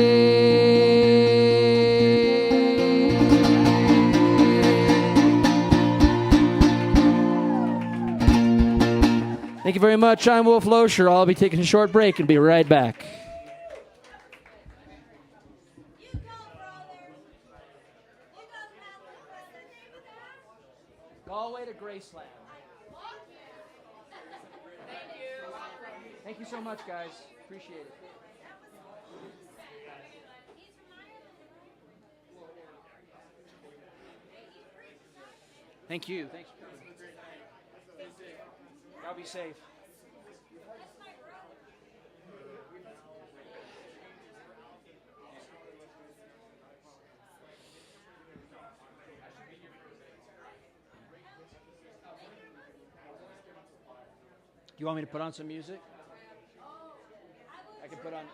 Thank you very much. I'm Wolf Loescher. I'll be taking a short break and be right back. Galway to Graceland. Thank you so much, guys. Appreciate it. Thank you. Thanks for coming. Y'all be safe. You want me to put on some music? I can put on...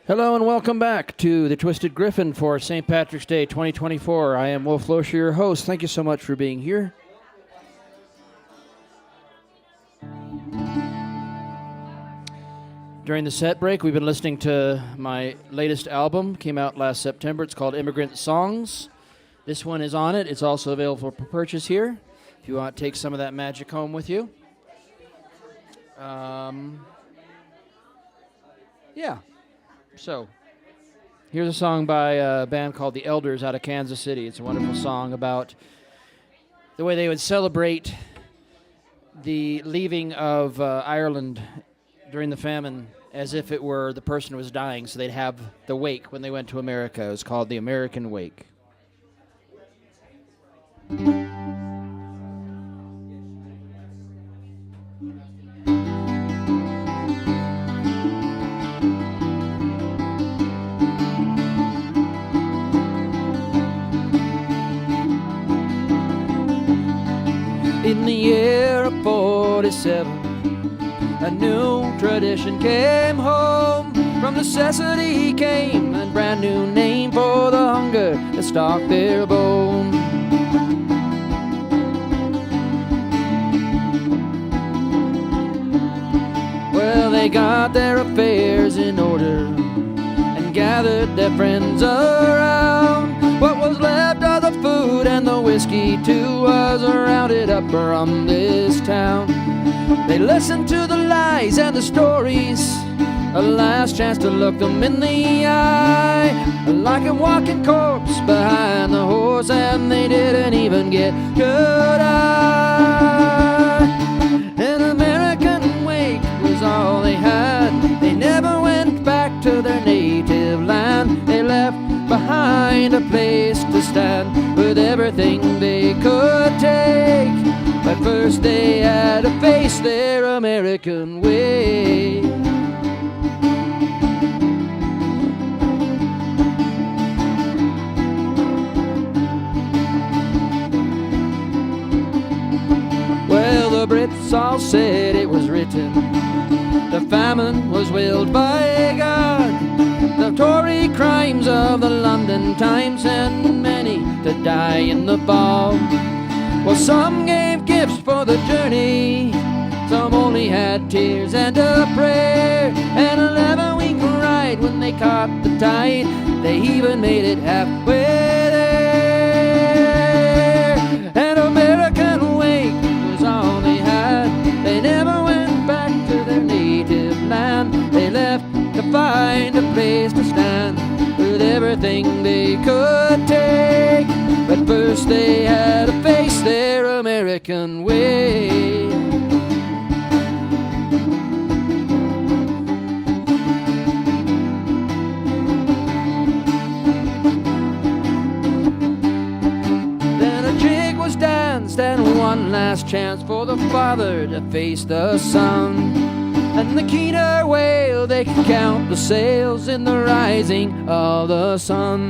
Hello and welcome back to the Twisted Griffin for St. Patrick's Day 2024. I am Wolf Loescher, your host. Thank you so much for being here. During the set break, we've been listening to my latest album. Came out last September. It's called Immigrant Songs. This one is on it. It's also available for purchase here if you want to take some of that magic home with you. Yeah. So, here's a song by a band called The Elders out of Kansas City. It's a wonderful song about the way they would celebrate the leaving of Ireland during the famine as if it were the person who was dying. So they'd have the wake when they went to America. It was called the American Wake. In the year of 47, a new tradition came home. From necessity came a brand new name for the hunger that stalked their bone. Well, they got their affairs in order and gathered their friends around. What was left of the food and the whiskey too was rounded up from this town. They listened to the lies and the stories, a last chance to look them in the eye. Like a walking corpse behind the horse, and they didn't even get good eye. An American wake was all they had. They never went back to their native land. They left behind a place to stand with everything they could take. But first they had to face their American way. Well, the Brits all said it was written. The famine was willed by God. The Tory crimes of the London Times sent many to die in the fall. Well, some gave gifts for the journey, some only had tears and a prayer. An 11-week ride when they caught the tide, they even made it halfway there. An American wake was all they had. They never went back to their native land. They left to find a place to stand with everything they could take. But first they had to face their American way. Then a jig was danced and one last chance for the father to face the son. And the keener wail, they could count the sails in the rising of the sun.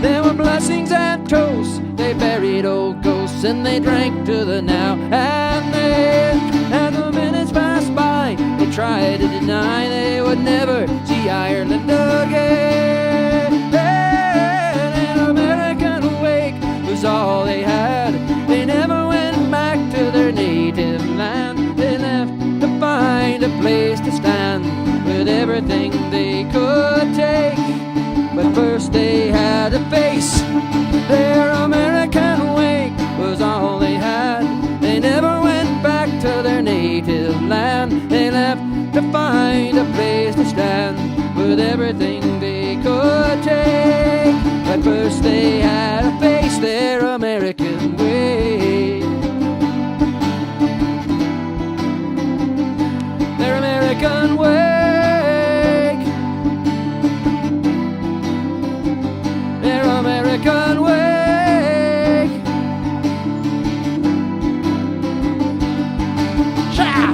There were blessings and toasts, they buried old ghosts, and they drank to the now and then. And the minutes passed by, they tried to deny they would never see Ireland again. An American wake was all they had. They never went back to their native land. They left to find a place to stand with everything they could take. But first they had to face their American wake was all they had. They never went back to their native land. They left to find a place to stand with everything they could take. But first they had to face their American way. Their American way. American wake. Cha!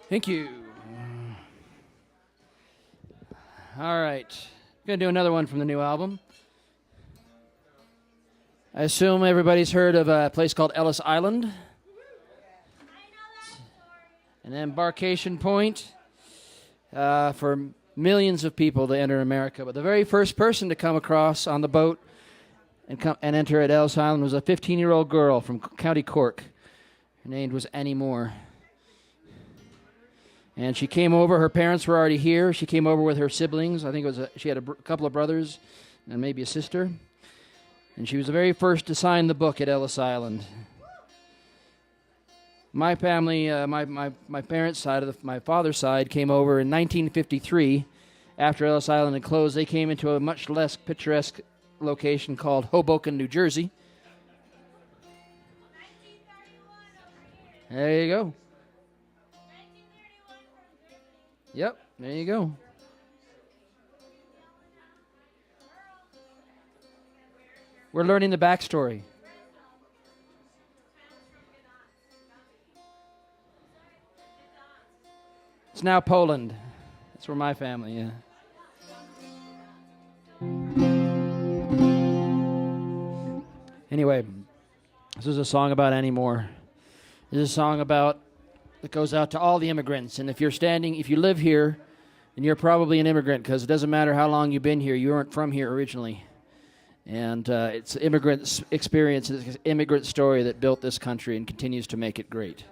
Thank you. All right. Going to do another one from the new album. I assume everybody's heard of a place called Ellis Island. An embarkation point for millions of people to enter America. But the very first person to come across on the boat and enter at Ellis Island was a 15-year-old girl from County Cork. Her name was Annie Moore. And she came over. Her parents were already here. She came over with her siblings. I think she had a couple of brothers and maybe a sister. And she was the very first to sign the book at Ellis Island. My family, my parents' side, my father's side, came over in 1953 after Ellis Island had closed. They came into a much less picturesque location called Hoboken, New Jersey. There you go. Yep, there you go. We're learning the backstory. It's now Poland. That's where my family, yeah. Anyway, this is a song about Annie Moore. This is a song that goes out to all the immigrants. And if you live here, then you're probably an immigrant, because it doesn't matter how long you've been here. You weren't from here originally. And it's immigrant experience, it's an immigrant story that built this country and continues to make it great.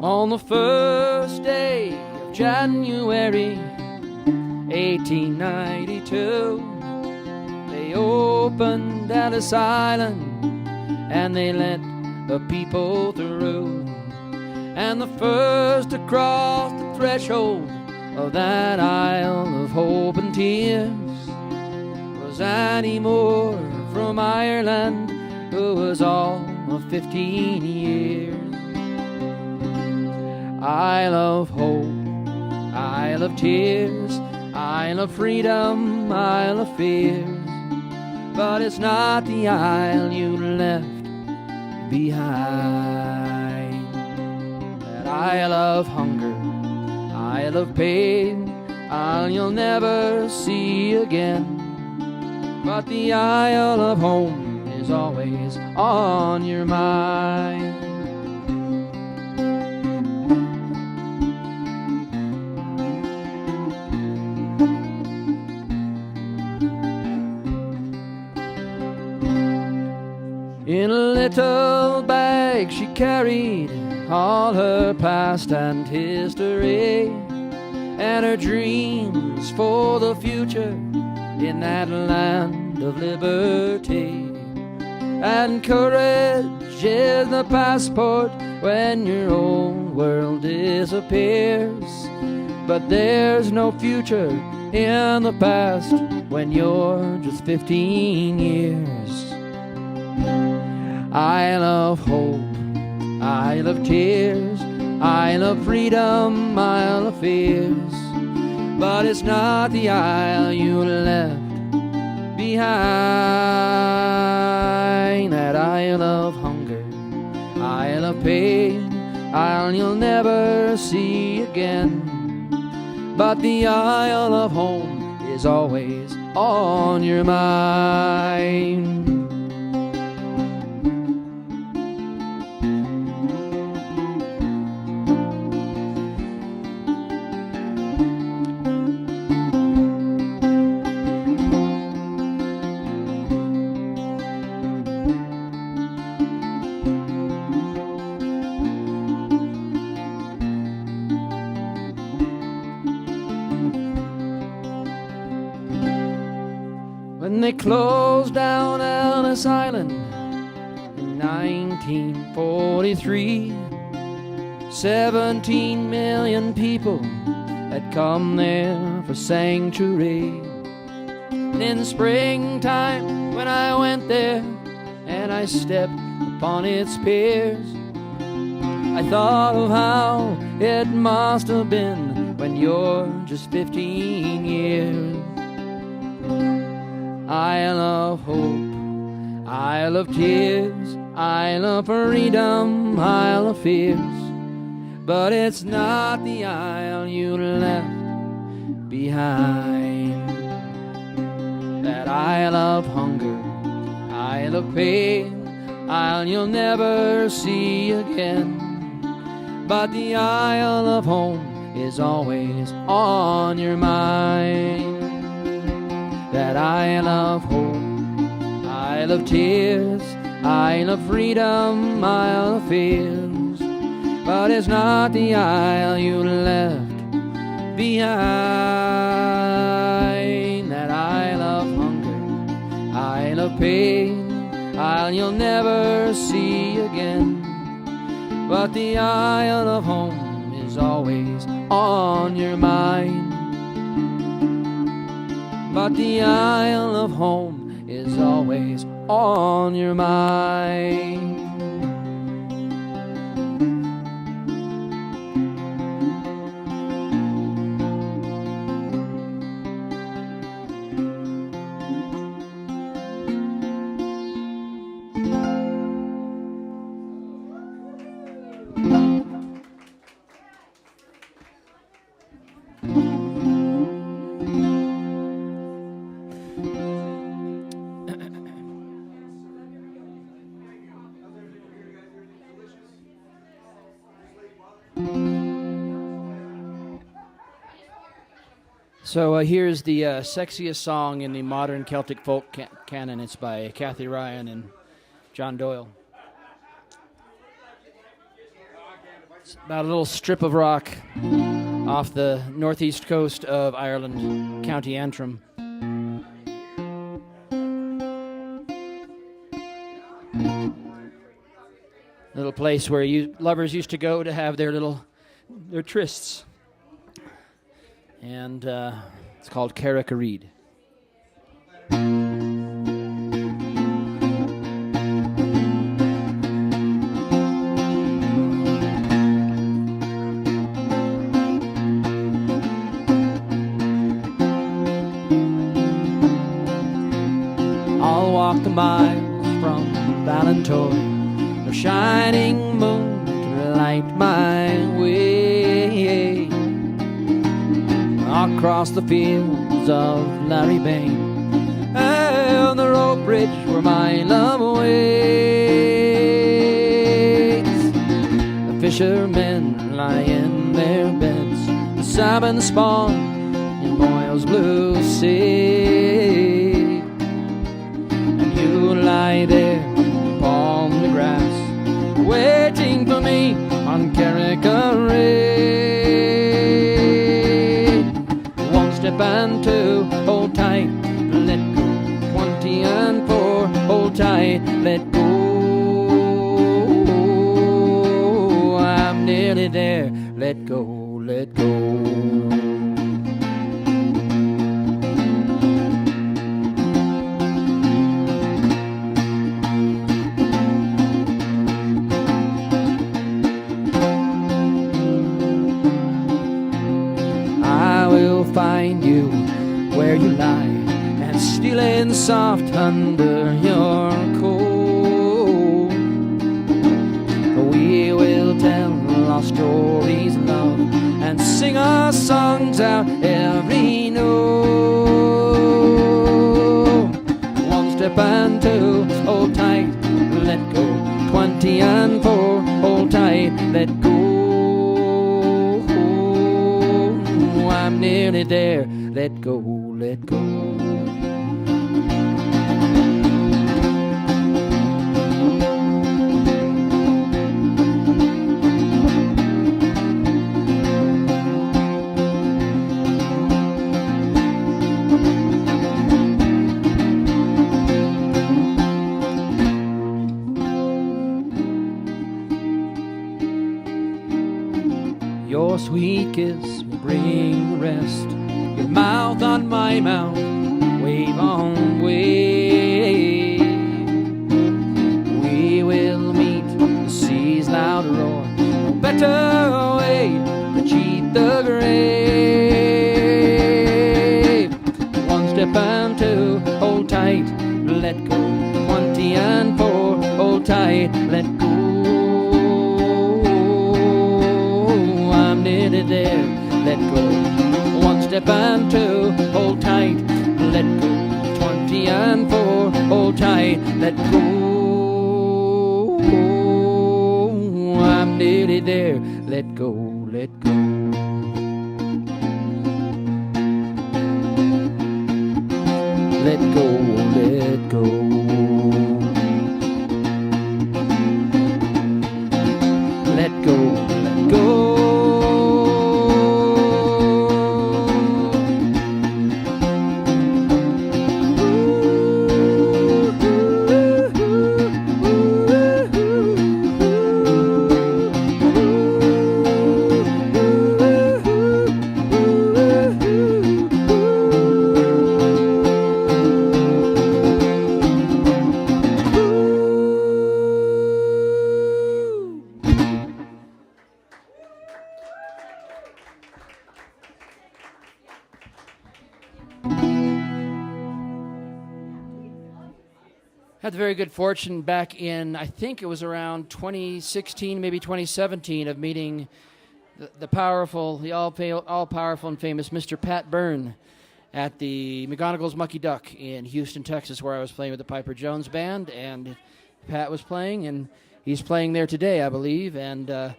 On the first day of January 1892, they opened Ellis Island and they let the people through. And the first to cross the threshold of that Isle of Hope and Tears was Annie Moore from Ireland, who was all of 15 years. Isle of Hope, Isle of Tears, Isle of Freedom, Isle of Fears, but it's not the isle you left behind. That Isle of Hunger, Isle of Pain, Isle you'll never see again, but the Isle of Home is always on your mind. In a little bag she carried all her past and history, and her dreams for the future in that land of liberty. And courage is the passport when your old world disappears, but there's no future in the past when you're just 15 years. Isle of Hope, Isle of Tears, Isle of Freedom, Isle of Fears, but it's not the isle you left behind. That Isle of Hunger, Isle of Pain, Isle you'll never see again, but the Isle of Home is always on your mind. When they closed down Ellis Island in 1943, 17 million people had come there for sanctuary. And in springtime, when I went there and I stepped upon its piers. I thought of how it must have been when you're just 15 years. Isle of hope, Isle of tears, Isle of freedom, Isle of fears. But it's not the isle you left behind. That isle of hunger, isle of pain, isle you'll never see again. But the isle of home is always on your mind. That isle of hope, isle of tears, isle of freedom, isle of fears. But it's not the isle you left behind. That isle of hunger, isle of pain, isle you'll never see again. But the isle of home is always on your mind. But the isle of home is always on your mind. So here's the sexiest song in the modern Celtic folk canon. It's by Kathy Ryan and John Doyle. It's about a little strip of rock off the northeast coast of Ireland, County Antrim. Little place where lovers used to go to have their trysts. And it's called Carrick-a-Reed. I'll walk the miles from Ballantoy, no shining moon to light my way. Across the fields of Larrybane and the rope bridge where my love waits. The fishermen lie in their beds, the salmon spawn in Moyle's blue sea. And you lie there upon the grass, waiting for me on Carrick-a-Reed. Step and two, hold tight, let go. 20 and 4, hold tight, let go. I'm nearly there, let go, let go. Find you where you lie, and stealing soft under your coat. We will tell our stories, love, and sing our songs out every note. 1 step and 2, hold tight, let go. 20 and 4, hold tight, let go. I'm nearly there, let go, let go. Your sweet kiss will bring the rest. Your mouth on my mouth, wave on wave. day, let go. I'm nearly there, let go. One step and two, hold tight, let go. 20 and 4, hold tight, let go. I'm nearly there, let go, let go. Let go, let go. Let go, let go. Had the very good fortune back in, I think it was around 2016, maybe 2017, of meeting the powerful, the all-powerful and famous Mr. Pat Byrne at the McGonagall's Mucky Duck in Houston, Texas, where I was playing with the Piper Jones Band, and Pat was playing, and he's playing there today, I believe, and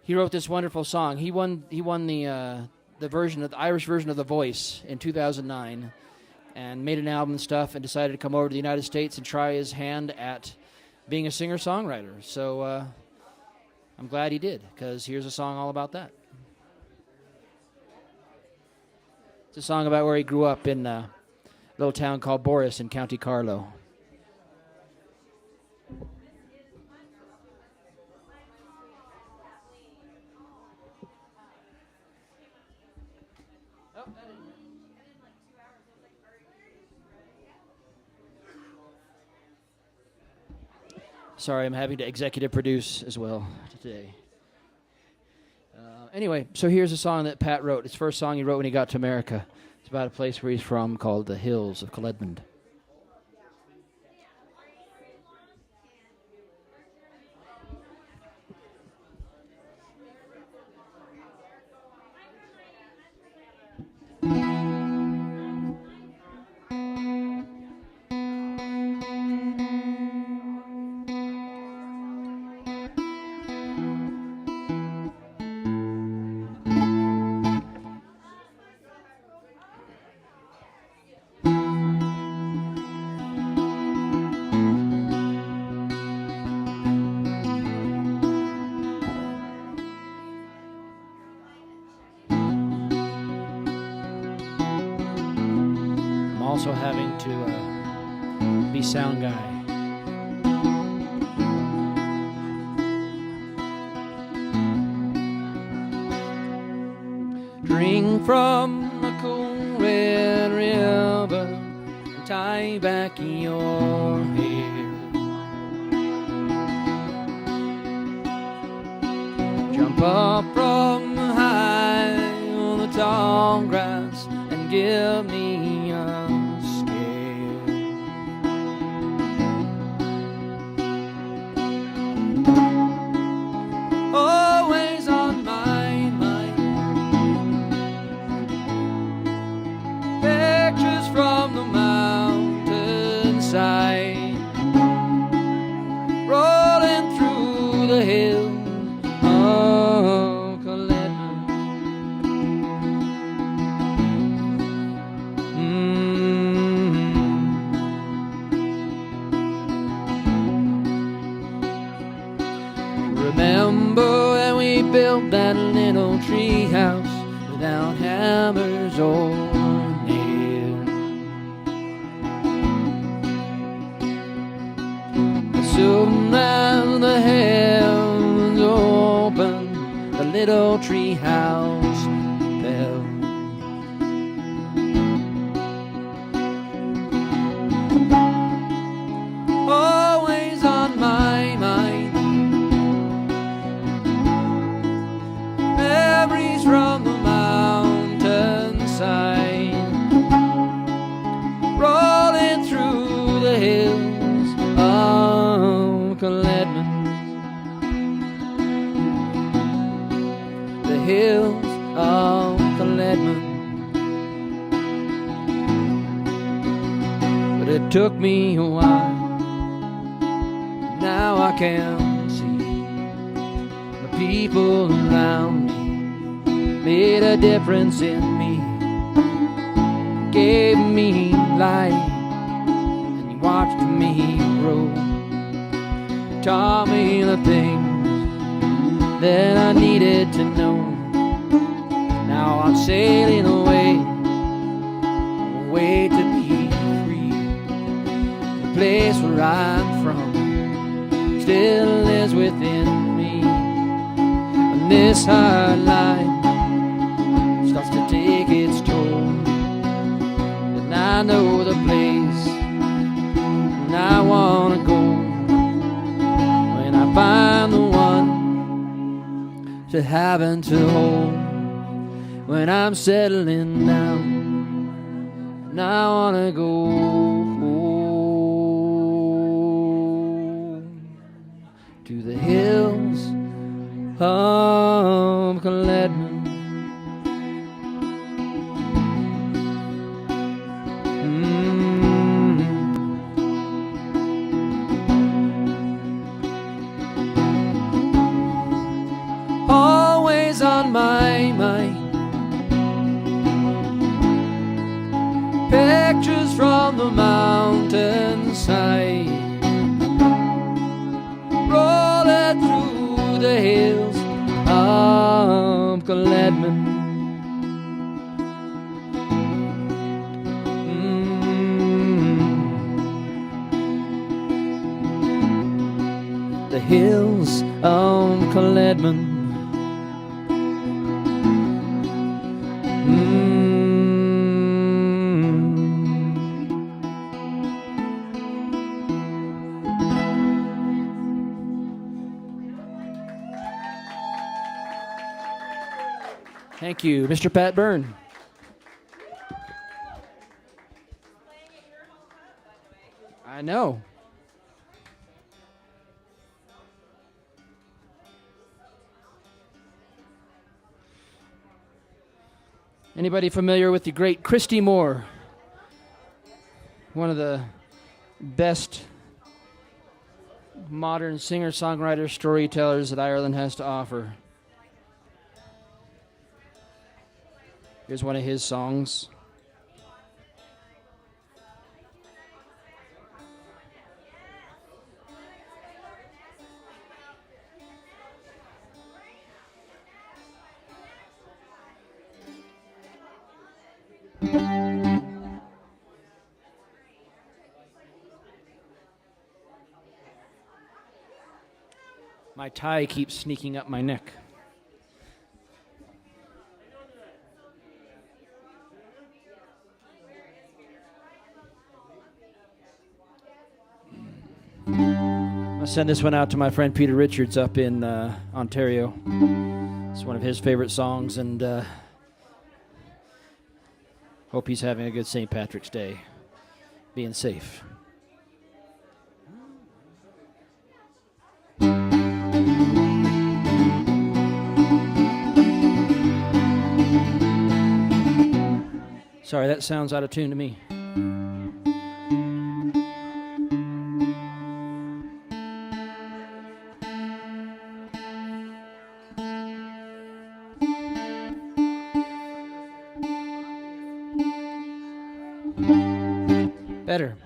he wrote this wonderful song. He won the version of the Irish version of The Voice in 2009. And made an album and stuff, and decided to come over to the United States and try his hand at being a singer-songwriter. So I'm glad he did, because here's a song all about that. It's a song about where he grew up in a little town called Boris in County Carlow. Sorry, I'm having to executive produce as well today. Anyway, so here's a song that Pat wrote. It's the first song he wrote when he got to America. It's about a place where he's from called the Hills of Coledmond. Also having to be sound guy. Drink from the cool red river and tie back your hair. Jump up from high on the tall grass and give me a always on my mind. Pictures from the mountainside, rolling through the hills of Coledmond. Remember when we built that little tree house without hammers or nails? As soon as the heavens opened, the little tree house fell. Always on my mind, memories from the mountainside, rolling through the hills of Coledmond. took me a while. Now I can see the people around me made a difference in me, gave me life, and you watched me grow. Taught me the things that I needed to know. Now I'm sailing away, away to be free. The place where I'm from still lives within me. And this hard life starts to take its toll, and I know the place, and I wanna go. Find the one to have and to hold when I'm settling down, and I wanna go to the hills of Coledman. On my mind, pictures from the mountainside, rolling through the hills of Coledman. The hills of Coledman. Thank you, Mr. Pat Byrne. I know. Anybody familiar with the great Christy Moore? One of the best modern singer-songwriter storytellers that Ireland has to offer. Here's one of his songs. My tie keeps sneaking up my neck. I'll send this one out to my friend Peter Richards up in Ontario. It's one of his favorite songs, and hope he's having a good St. Patrick's Day, being safe. Sorry, that sounds out of tune to me. Better.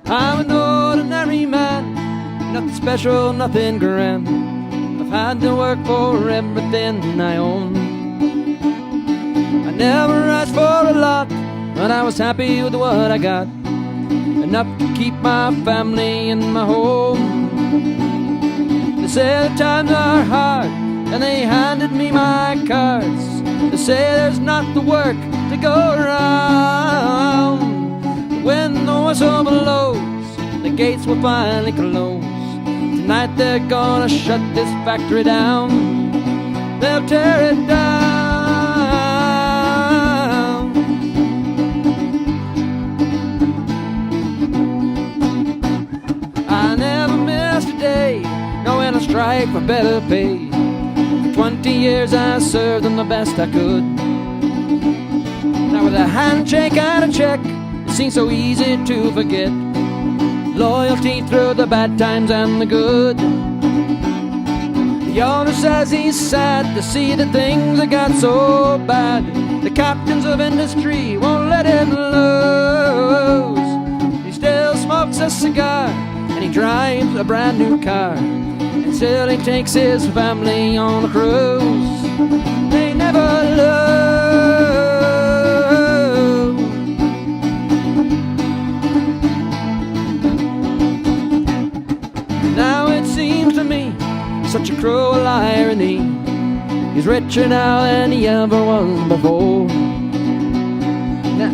I'm an ordinary man, nothing special, nothing grand. I've had to work for everything I own. I never asked for a lot, but I was happy with what I got, enough to keep my family in my home. They say the times are hard, and they handed me my cards. They say there's not the work to go around. When the whistle blows, the gates will finally close. Tonight they're gonna shut this factory down. They'll tear it down. I never strike for better pay. For 20 years I served them the best I could. Now with a handshake and a check, it seems so easy to forget loyalty through the bad times and the good. The owner says he's sad to see that things have got so bad. The captains of industry won't let him lose. He still smokes a cigar and he drives a brand new car until he takes his family on a cruise. They never lose. Now it seems to me such a cruel irony. He's richer now than he ever was before.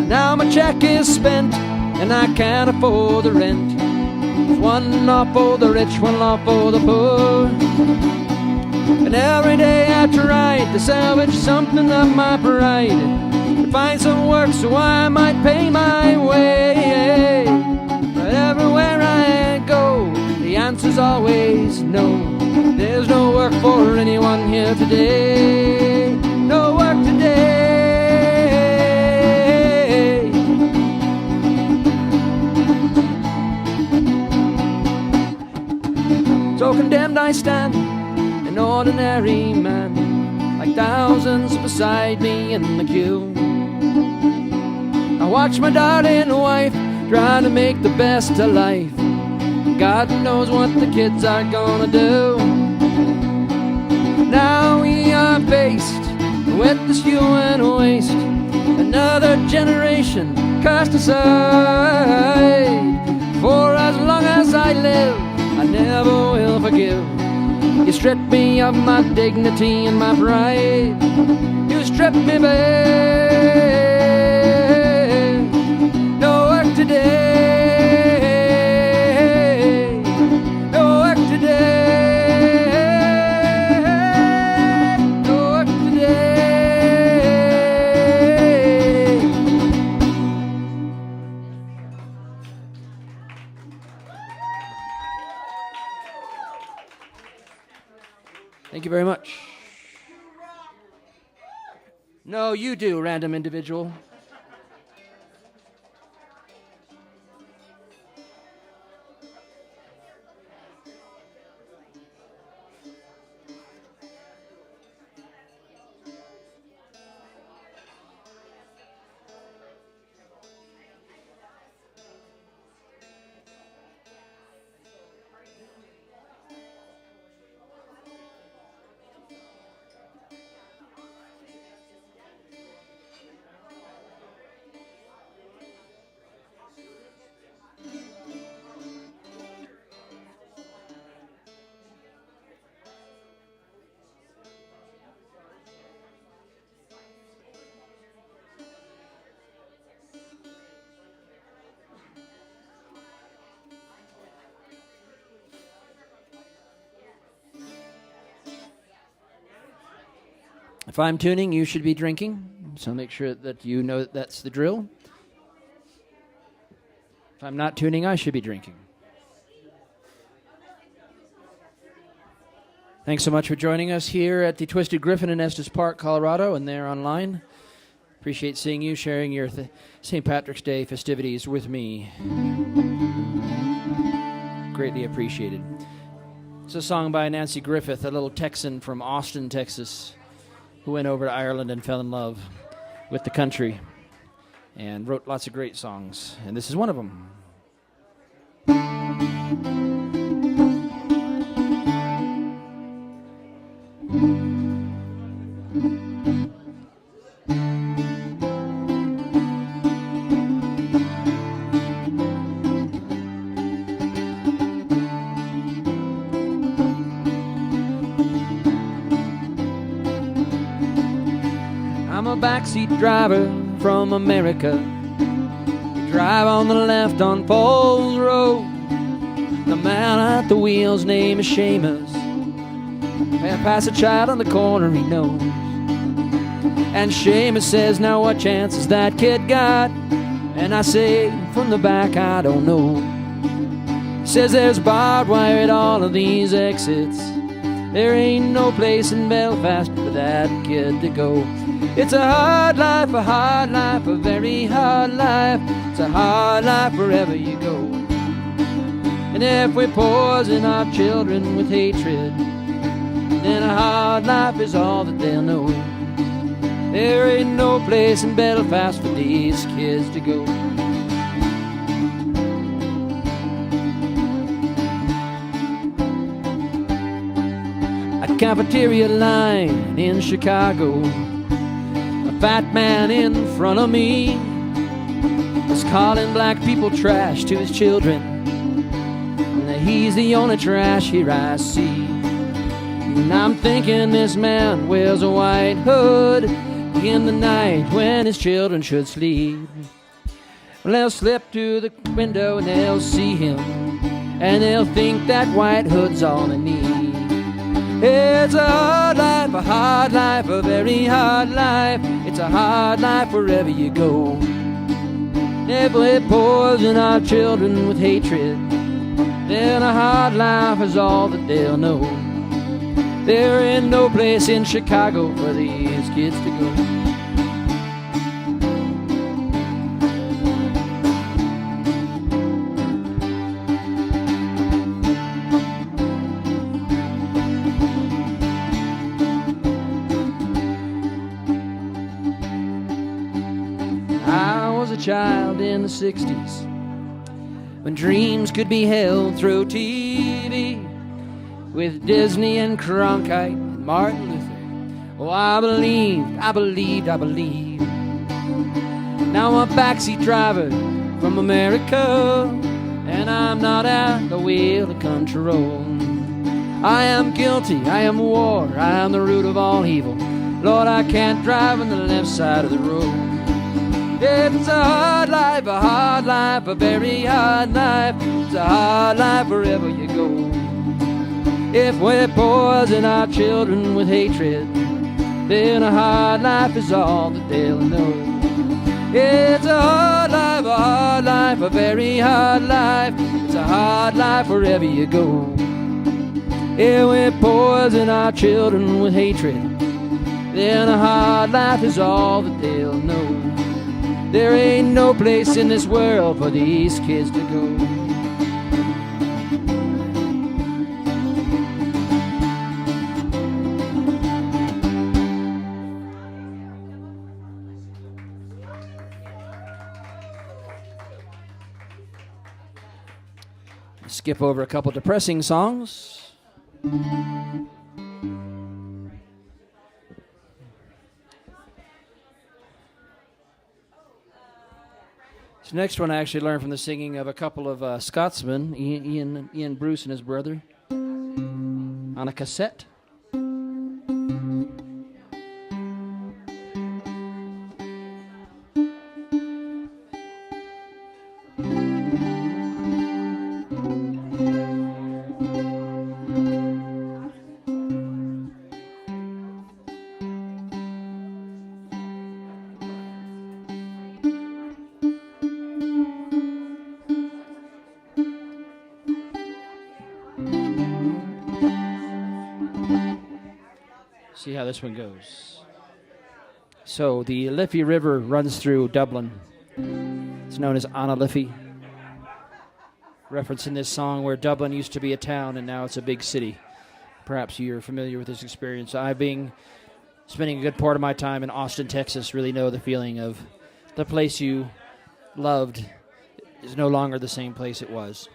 Now my check is spent and I can't afford the rent. There's one law for the rich, one law for the poor. And every day I try to salvage something of my pride, to find some work so I might pay my way. But everywhere I go, the answer's always no. There's no work for anyone here today. No work today. So condemned I stand, an ordinary man, like thousands beside me in the queue. I watch my darling wife trying to make the best of life. God knows what the kids are gonna do. Now we are faced with this human waste. Another generation cast aside. For as long as I live, I never will forgive. You stripped me of my dignity and my pride. You stripped me bare. No work today. Thank you very much. No, you do, random individual. If I'm tuning, you should be drinking, so make sure that you know that that's the drill. If I'm not tuning, I should be drinking. Thanks so much for joining us here at the Twisted Griffin in Estes Park, Colorado, and there online. Appreciate seeing you, sharing your St. Patrick's Day festivities with me. Greatly appreciated. It's a song by Nancy Griffith, a little Texan from Austin, Texas, who went over to Ireland and fell in love with the country and wrote lots of great songs, and this is one of them. I'm a backseat driver from America. We drive on the left on Falls Road. The man at the wheel's name is Seamus. I pass a child on the corner he knows. And Seamus says, now what chance has that kid got? And I say, from the back, I don't know. He says there's barbed wire at all of these exits. There ain't no place in Belfast for that kid to go. It's a hard life, a very hard life. It's a hard life wherever you go. And if we poison our children with hatred, then a hard life is all that they'll know. There ain't no place in Belfast for these kids to go. A cafeteria line in Chicago, a fat man in front of me was calling black people trash to his children, and he's the only trash here I see. And I'm thinking this man wears a white hood in the night when his children should sleep. Well, they'll slip through the window and they'll see him, and they'll think that white hood's all they need. It's a hard life, a very hard life. It's a hard life wherever you go. If we poison our children with hatred, then a hard life is all that they'll know. There ain't no place in Chicago for these kids to go. I was a child in the 60s when dreams could be held through TV with Disney and Cronkite and Martin Luther. Oh, I believed. Now I'm a backseat driver from America, and I'm not at the wheel of control. I am guilty, I am war, I am the root of all evil. Lord, I can't drive on the left side of the road. It's a hard life, a very hard life. It's a hard life wherever you go. If we poison our children with hatred, then a hard life is all that they'll know. It's a hard life, a very hard life. It's a hard life wherever you go. If we poison our children with hatred, then a hard life is all that they'll know. There ain't no place in this world for these kids to go. Skip over a couple depressing songs. This next one I actually learned from the singing of a couple of Scotsmen, Ian Bruce and his brother, on a cassette. See how this one goes. So the Liffey River runs through Dublin. It's known as Anna Liffey. Referencing this song where Dublin used to be a town and now it's a big city. Perhaps you're familiar with this experience. I, being spending a good part of my time in Austin, Texas, really know the feeling of the place you loved is no longer the same place it was.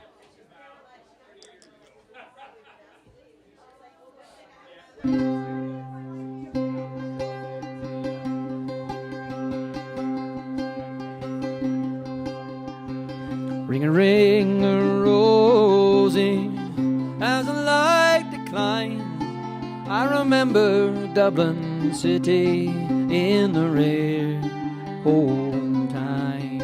Ring a rosy as the light declines. I remember Dublin city in the rare old time.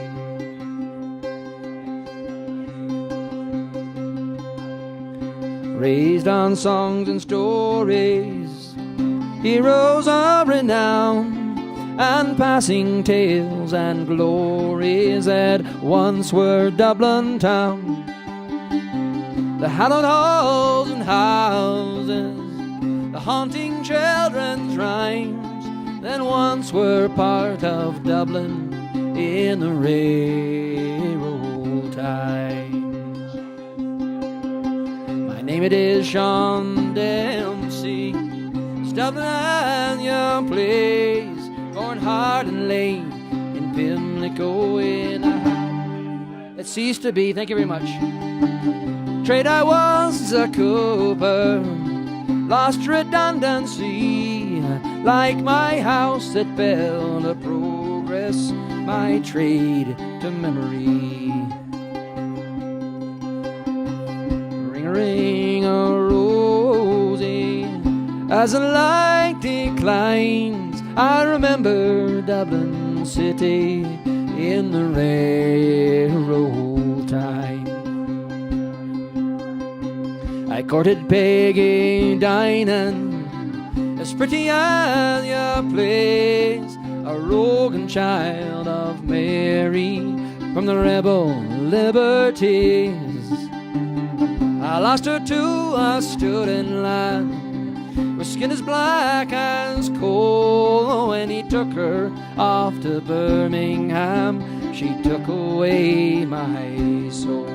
Raised on songs and stories, heroes of renown, and passing tales and glories that once were Dublin town. The hallowed halls and houses haunting children's rhymes that once were part of Dublin in the rare old times. My name it is Sean Dempsey, it's Dublin and your place, born hard and late in Pimlico in a house that ceased to be. Thank you very much. Trade I was a cooper, lost redundancy, like my house that fell to progress, my trade to memory. Ring-a-ring-a-rosy, as the light declines, I remember Dublin City in the rare old time. I courted Peggy Dinan, as pretty as your place, a rogan child of Mary from the rebel liberties. I lost her to a student lad with skin as black as coal. When he took her off to Birmingham, she took away my soul.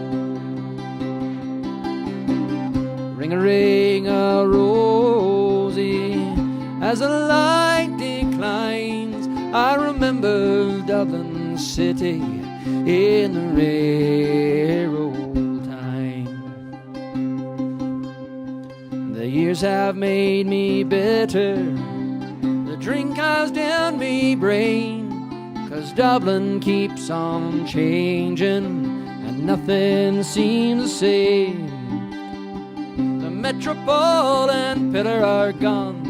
Ring-a-ring-a-rosy, as the light declines, I remember Dublin City in the rare old time. The years have made me bitter, the drink has downed me brain, 'cause Dublin keeps on changing and nothing seems the same. Metropole and pillar are gone,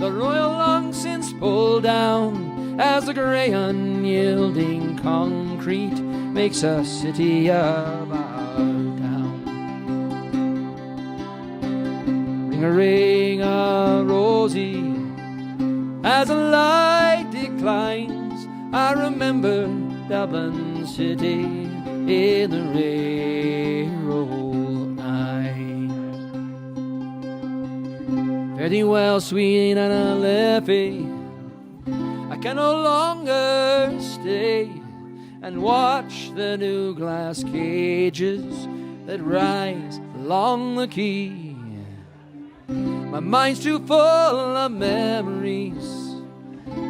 the royal long since pulled down, as the grey unyielding concrete makes a city of our town. Ring-a-ring-a-rosy, as the light declines, I remember Dublin City in the rare old night. Fare thee well, sweet Anna Liffey, I can no longer stay and watch the new glass cages that rise along the quay. My mind's too full of memories,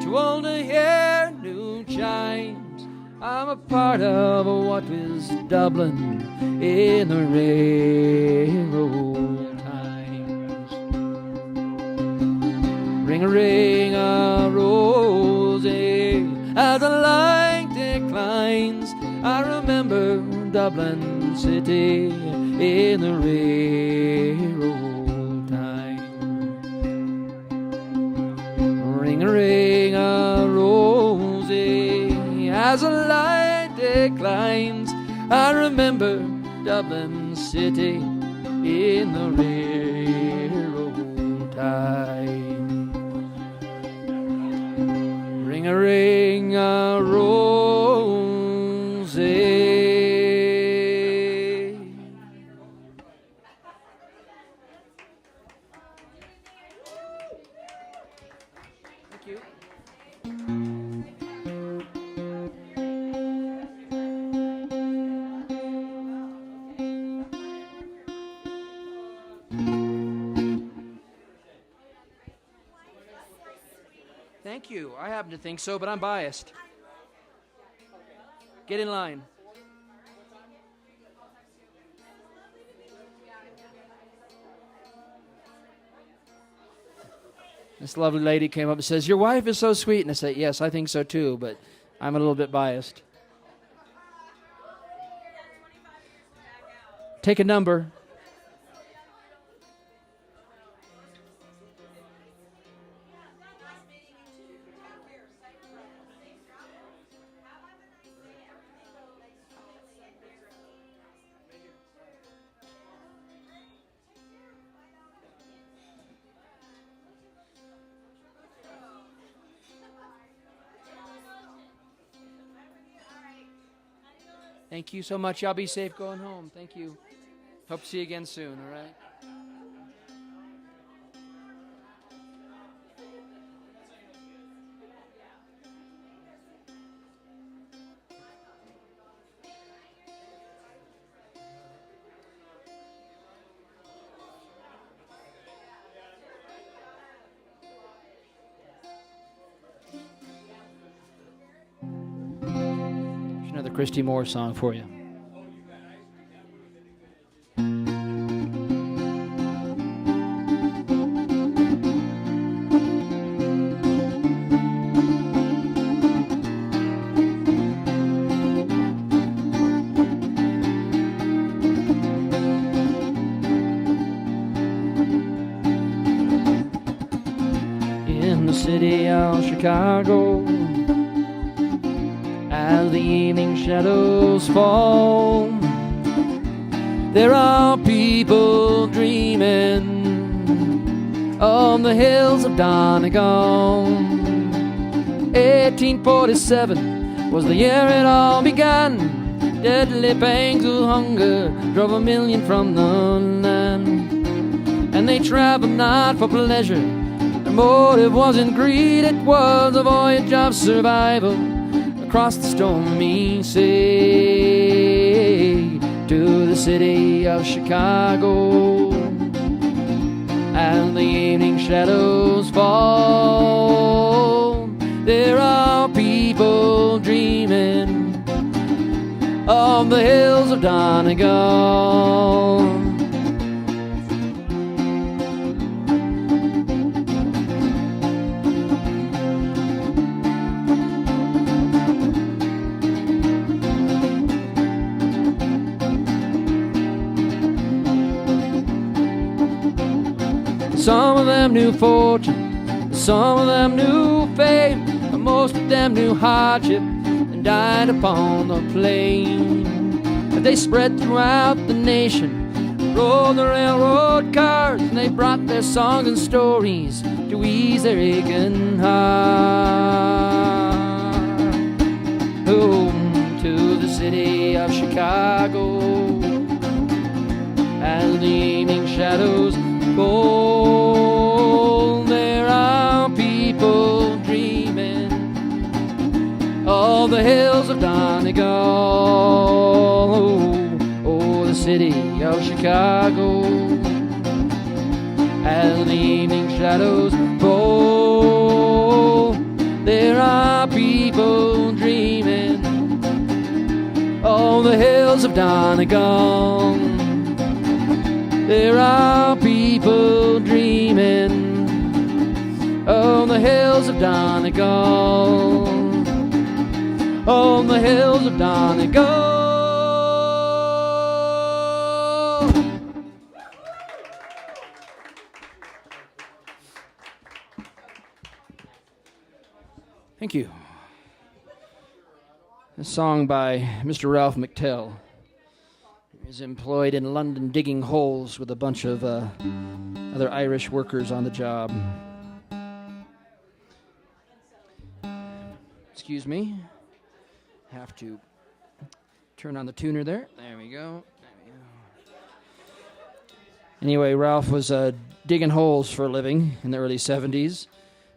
too old to hear new chimes. I'm a part of what is Dublin in the rare old times. Ring-a-ring-a-rosy, as the light declines, I remember Dublin City in the rare old time. Ring-a-ring-a-rosy, as the light declines, I remember Dublin City in the rare old time. Ring-a-ring-a-rosy. Thank you. Thank you. I happen to think so, but I'm biased. Get in line. This lovely lady came up and says, "Your wife is so sweet." And I said, "Yes, I think so too, but I'm a little bit biased." Take a number. Thank you so much. Y'all be safe going home. Thank you. Hope to see you again soon, all right? Christy Moore song for you. In the city of Chicago, as the evening shadows fall, there are people dreaming on the hills of Donegal. 1847 was the year it all began. Deadly pangs of hunger drove 1 million from the land, and they traveled not for pleasure. Their motive wasn't greed, it was a voyage of survival across the stormy sea to the city of Chicago. As the evening shadows fall, there are people dreaming of the hills of Donegal. Some of them knew fortune, some of them knew fame, but most of them knew hardship and died upon the plain. But they spread throughout the nation, rode the railroad cars, and they brought their songs and stories to ease their aching heart. Home to the city of Chicago, as the evening shadows fall, there are people dreaming of the hills of Donegal. Oh, the city of Chicago, as the evening shadows fall, there are people dreaming of the hills of Donegal. There are people dreaming on the hills of Donegal, on the hills of Donegal. Thank you. A song by Mr. Ralph McTell. Is employed in London digging holes with a bunch of other Irish workers on the job. Excuse me. Have to turn on the tuner there. There we go. Anyway, Ralph was digging holes for a living in the early 70s,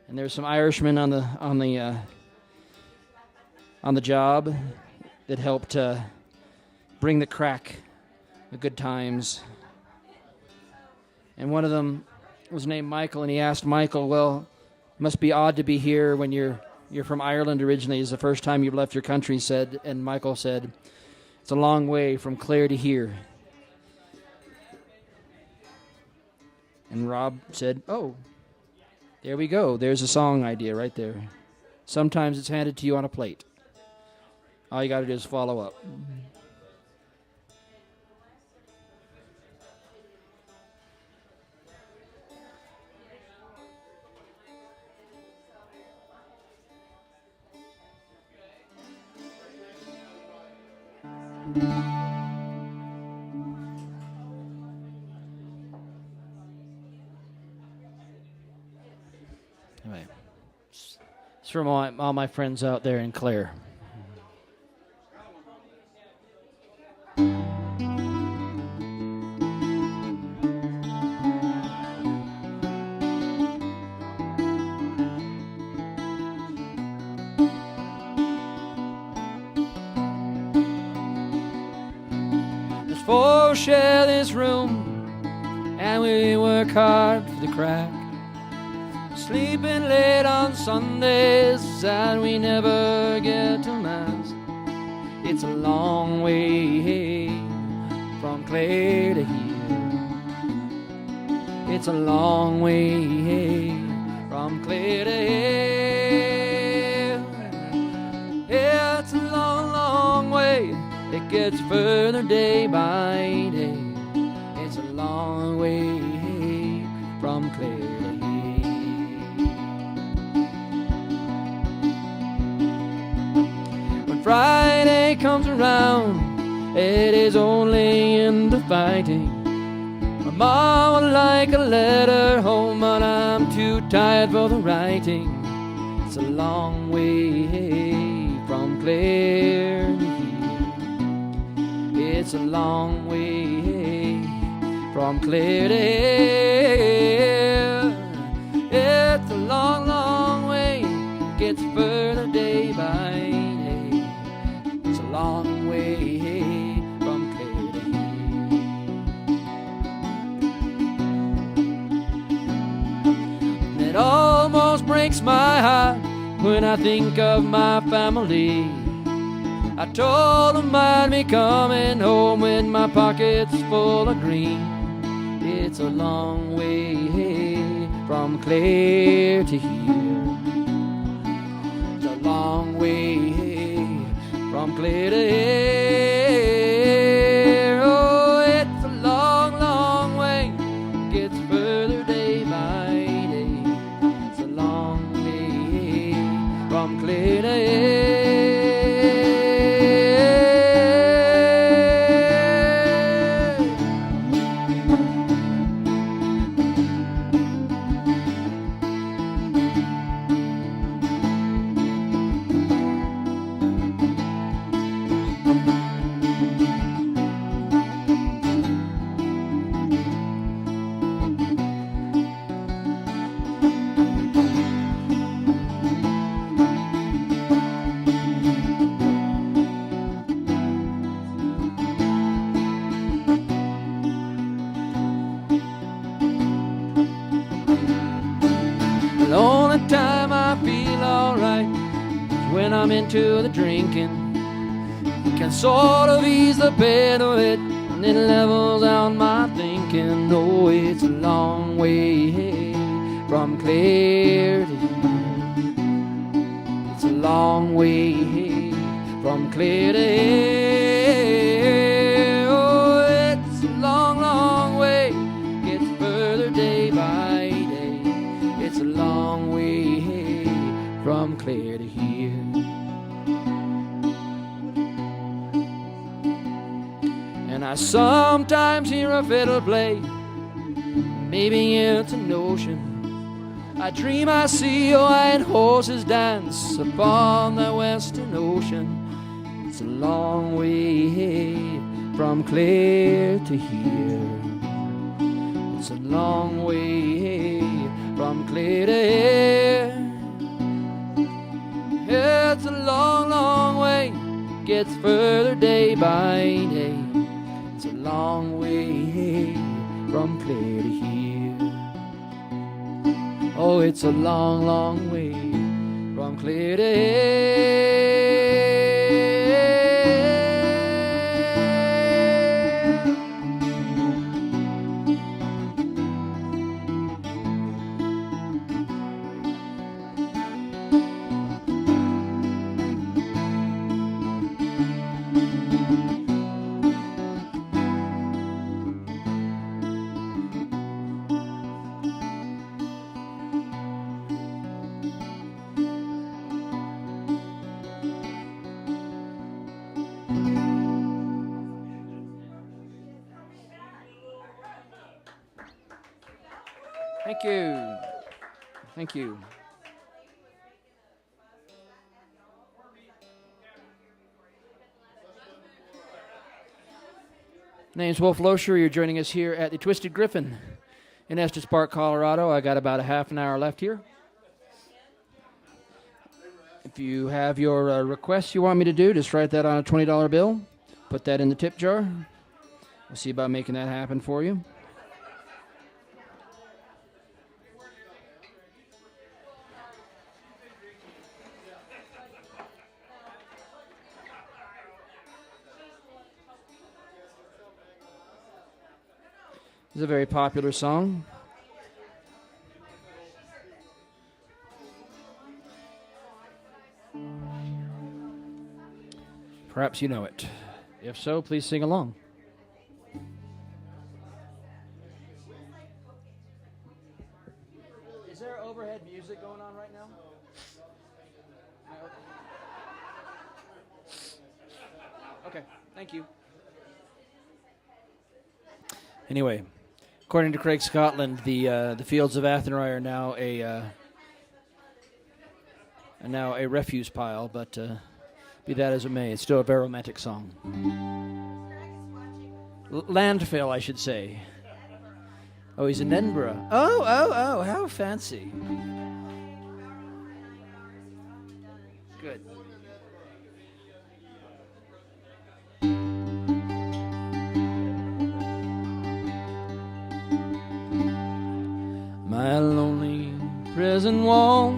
and there were some Irishmen on the job that helped bring the crack, the good times. And one of them was named Michael, and he asked Michael, well, it must be odd to be here when you're from Ireland originally. It's the first time you've left your country, and Michael said, it's a long way from Clare to here. And Rob said, oh, there we go. There's a song idea right there. Sometimes it's handed to you on a plate. All you got to do is follow up. Anyway, it's from all my friends out there in Clare. There's four share this room, and we work hard for the crack. Sleeping late on Sundays, and we never get to Mass. It's a long way from Clare to here. It's a long way from Clare to here. Yeah, it's a long, long way. It gets further day by day. It's a long way from Clare to here. When Friday comes around, it is only in the fighting. My mom would like a letter home, but I'm too tired for the writing. It's a long way from Clare to here. It's a long way from Clare to here. It's a long, long way. Gets further day by day. It's a long way from Clare to here. It almost breaks my heart when I think of my family. I told them I'd be coming home with my pockets full of green. It's a long way from Clare to here. It's a long way from Clare to here. Oh, it's a long, long way. Gets further day by day. It's a long way from Clare to here. The only time I feel alright is when I'm into the drinking. It can sort of ease the pain of it, and it levels out my thinking. Oh, it's a long way from Clare to here. It's a long way from Clare to here. Oh, it's a long, long way. Gets further day by day. It's a long way from Clare to here. And I sometimes hear a fiddle play. Maybe it's a notion. I dream I see white horses dance upon the western ocean. It's a long way from Clare to here. It's a long way from Clare to here. It's a long, long way. Gets further day by day. It's a long way from Clare to here. Oh, it's a long, long way from Clare to here. Thank you. Thank you. Name's Wolf Loescher. You're joining us here at the Twisted Griffin in Estes Park, Colorado. I got about a half an hour left here. If you have your requests you want me to do, just write that on a $20 bill. Put that in the tip jar. We'll see about making that happen for you. It's a very popular song. Perhaps you know it. If so, please sing along. Is there overhead music going on right now? Okay, thank you. Anyway, according to Craig Scotland, the fields of Athenry are now a refuse pile, but be that as it may, it's still a very romantic song. Landfill, I should say. Oh, he's in Edinburgh. Oh, how fancy. Good. My lonely prison wall,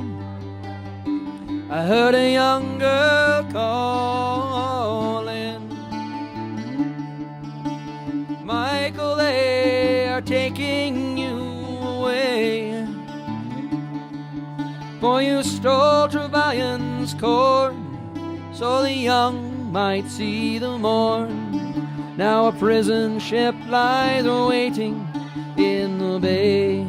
I heard a young girl calling. Michael, they are taking you away, for you stole Trevelyan's corn, so the young might see the morn. Now a prison ship lies waiting in the bay.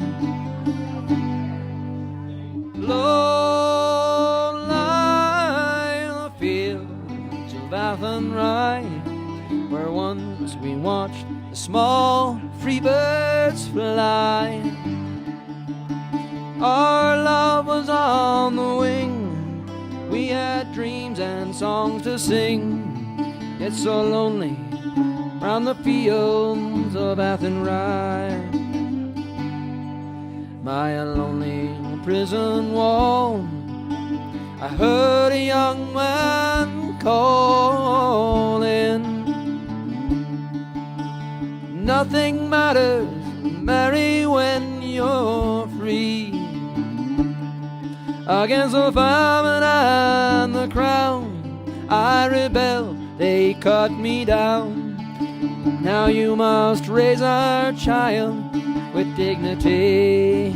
Low lie the fields of Athenry, where once we watched the small free birds fly. Our love was on the wing, we had dreams and songs to sing. Yet so lonely round the fields of Athenry. My lonely prison wall, I heard a young man calling. Nothing matters, Mary, when you're free. Against the famine and the crown, I rebelled, they cut me down. Now you must raise our child with dignity.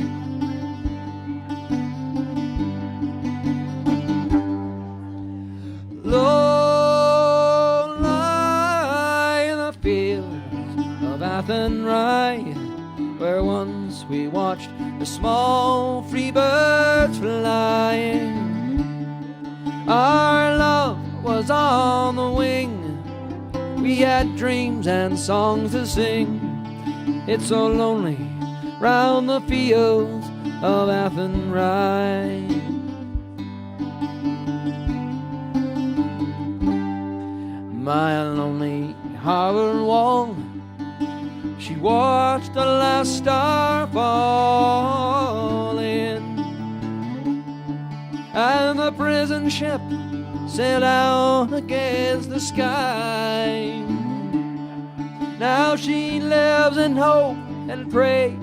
Low lie the fields of Athenry, where once we watched the small free birds flying. Our love was on the wing, we had dreams and songs to sing. It's so lonely round the fields of Athenry. My lonely harbor wall, she watched the last star fall in, and the prison ship sailed out against the sky. Now she lives in hope and prays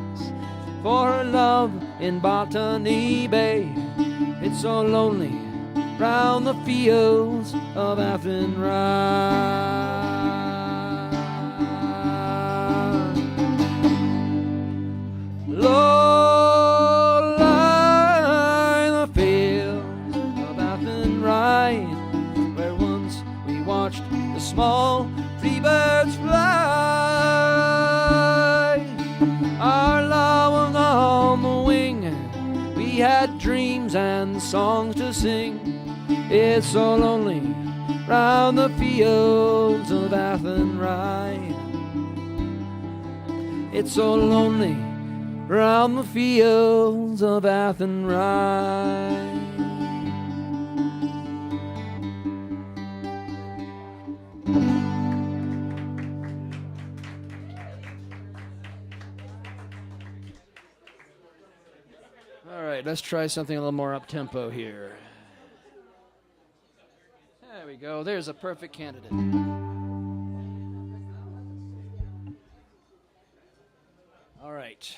for her love in Botany Bay. It's so lonely round the fields of Athenry. Low lie the fields of Athenry, where once we watched the small free birds fly. Our love was on the wing, we had dreams and songs to sing. It's so lonely round the fields of Athenry. It's so lonely round the fields of Athenry. All right, let's try something a little more up-tempo here. There we go. There's a perfect candidate. All right.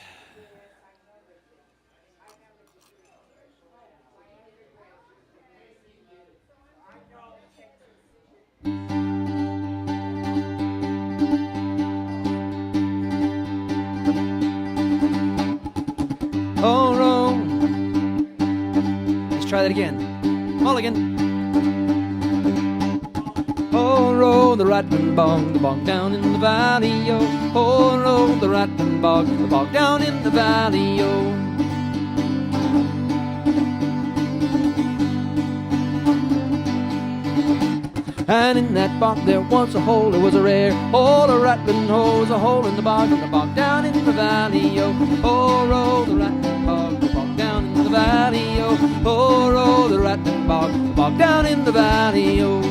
try that again. Mulligan. Oh, roll the rattling bog down in the valley, yo. Oh, roll the rattling bog down in the valley, yo. And in that bog there was a hole, there was a rare hole, a rattling hole, was a hole in the bog down in the valley, yo. Oh, roll the rattling bog down in the valley, yo. Oh, roll the rattling bog down in the valley, yo.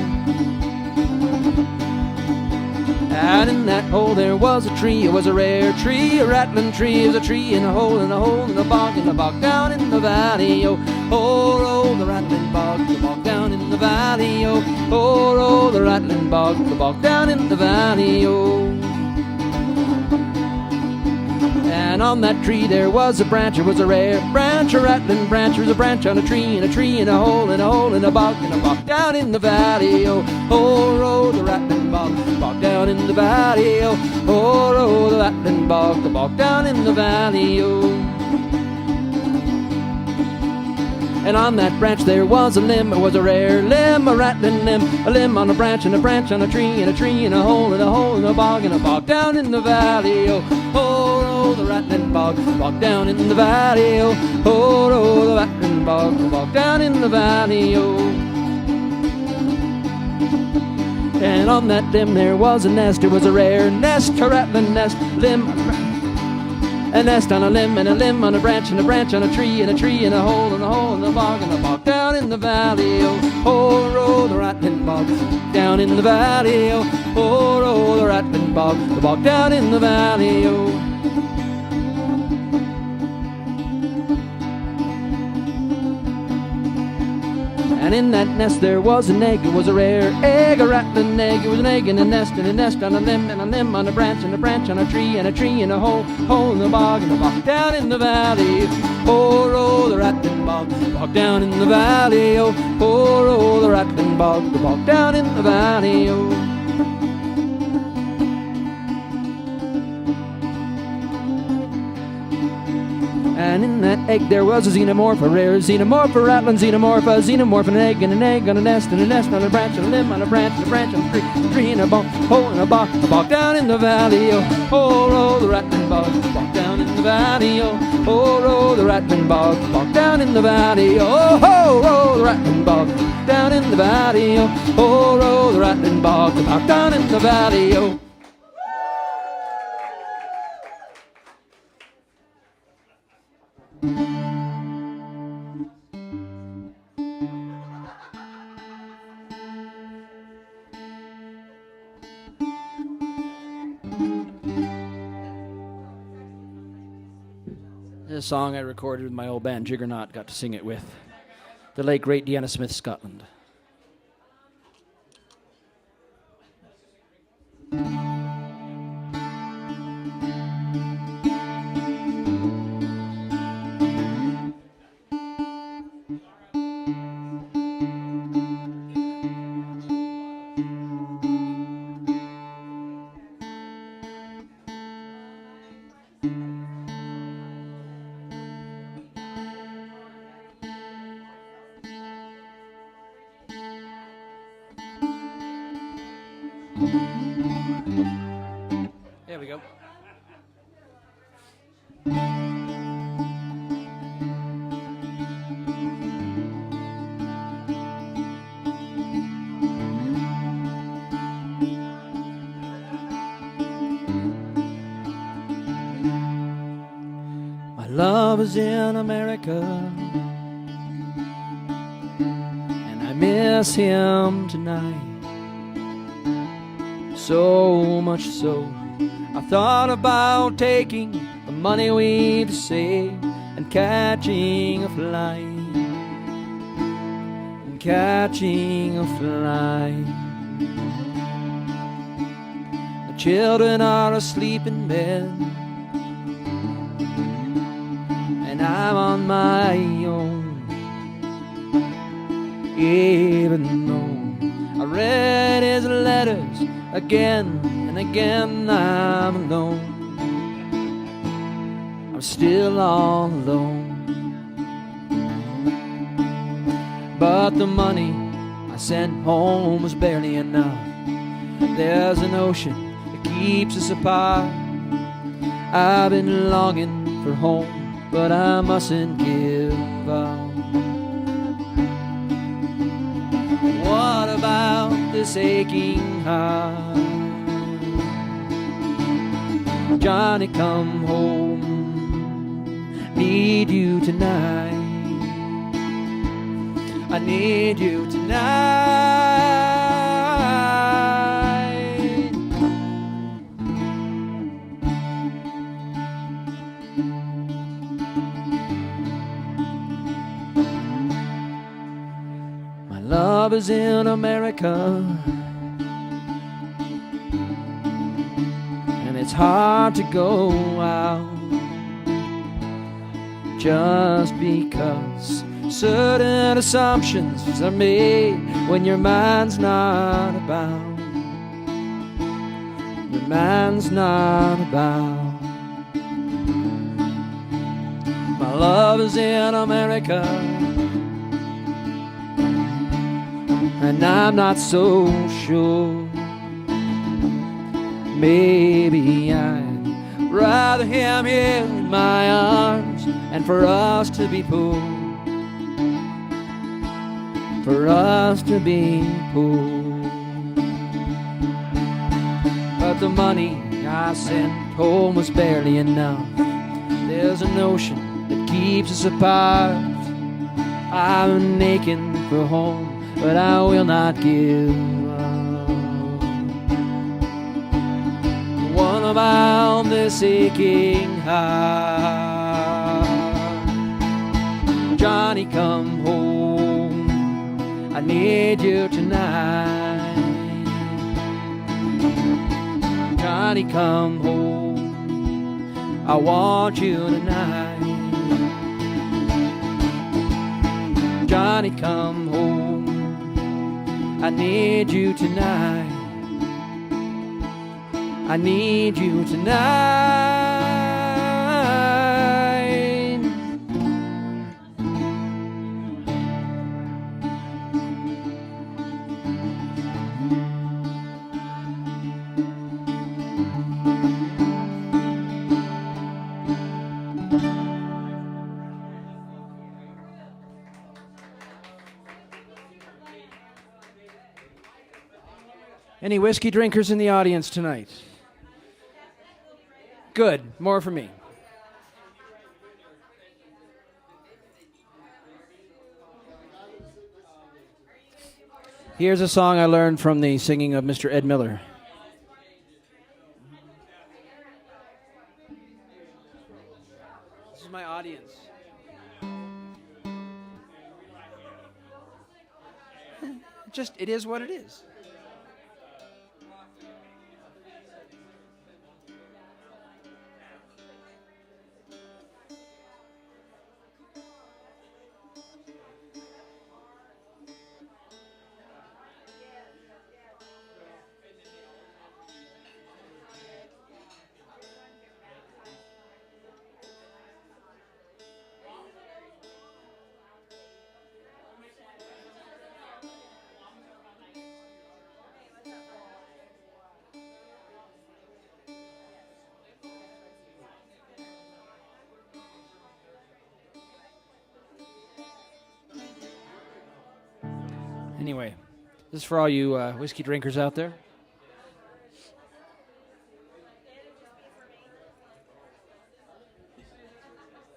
And in that hole there was a tree, it was a rare tree, a rattling tree, it was a tree in a hole, in the bog down in the valley, yo. Oh, roll the rattling bog down in the valley, yo. Oh, roll the rattling bog down in the valley, yo. And on that tree there was a branch, it was a rare branch, a rattling branch, it was a branch on a tree, in a hole, in a bog down in the valley, yo. Oh, roll the rattling bog down in the valley, yo. Oh, roll the rattling bog down in the valley, yo. And on that branch there was a limb, it was a rare limb, a rattling limb, a limb on a branch, and a branch on a tree, in a hole, in a bog down in the valley, oh. Oh, roll the rattling bog down in the valley, oh. Oh, roll the rattling bog down in the valley, oh. And on that limb there was a nest, it was a rare nest, a rattling nest, limb, a nest on a limb, and a limb on a branch, and a branch on a tree, in a hole, in the bog down in the valley, oh. Oh, roll the rattling bog down in the valley, oh. Oh, roll the rattling bog down in the valley, oh. And in that nest there was an egg, it was a rare egg, a rattling egg, it was an egg in a nest on a limb, and a limb on a branch, and a branch on a tree, in a hole, in the bog down in the valley. Oh, roll the rattling bog down in the valley, oh. Oh, roll the rattling bog down in the valley, oh. And in that egg there was a xenomorph, a rare xenomorph, a rattling xenomorph, an egg on a nest, on a branch, and a limb on a branch, and a branch on a tree, in a hole, in a bog down in the valley, oh. Oh, roll the rattling bog down in the valley, oh. Oh, roll the rattling bog down in the valley, oh. Oh, roll the rattling bog down in the valley, oh. Oh, roll the rattling bog down in the valley, oh. This is a song I recorded with my old band Jiggernaut, got to sing it with the late great Deanna Smith, Scotland. There we go. My love is in America, and I miss him tonight. So much so, I thought about taking the money we've saved and catching a flight. And catching a flight. The children are asleep in bed, and I'm on my own. Even though I read his letters again and again, I'm alone. I'm still all alone. but the money I sent home was barely enough. There's an ocean that keeps us apart. I've been longing for home, but I mustn't give up. What about this aching heart? Johnny, come home. Need you tonight. I need you tonight. My love is in America, and it's hard to go out just because certain assumptions are made when your mind's not about. Your mind's not about. My love is in America, and I'm not so sure. Maybe I'd rather him here in my arms and for us to be poor. For us to be poor. But the money I sent home was barely enough. There's an ocean that keeps us apart. I'm aching for home, but I will not give up. What about this aching heart? Johnny, come home. I need you tonight. Johnny, come home. I want you tonight. Johnny, come home. I need you tonight. I need you tonight. Any whiskey drinkers in the audience tonight? Good. More for me. Here's a song I learned from the singing of Mr. Ed Miller. This is my audience. It is what it is. Anyway, this is for all you whiskey drinkers out there.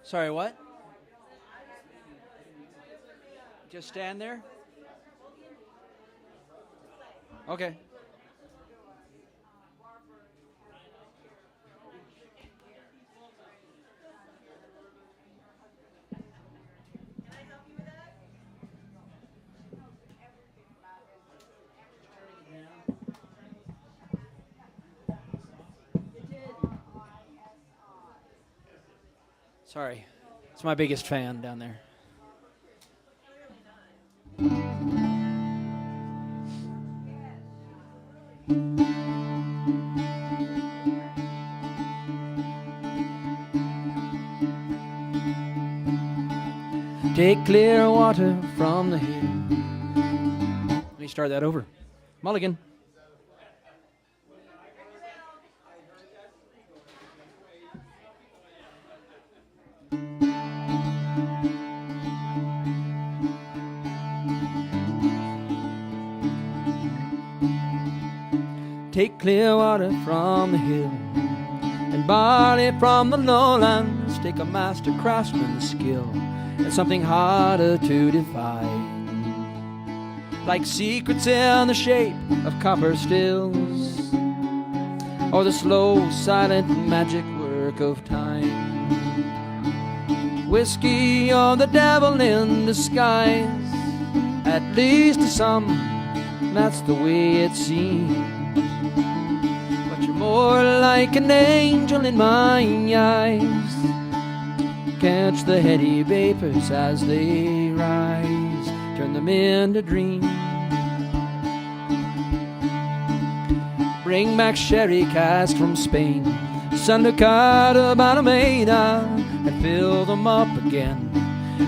Sorry, what? Just stand there? Okay. Sorry, it's my biggest fan down there. Take clear water from the hill. Let me start that over. Mulligan. Take clear water from the hill, and barley from the lowlands. Take a master craftsman's skill, and something harder to define, like secrets in the shape of copper stills, or the slow, silent magic work of time. Whiskey or the devil in disguise, at least to some, that's the way it seems. More like an angel in my eyes. Catch the heady vapors as they rise, turn them into dreams. Bring back sherry cask from Spain, San Lucado, Balmeda, and fill them up again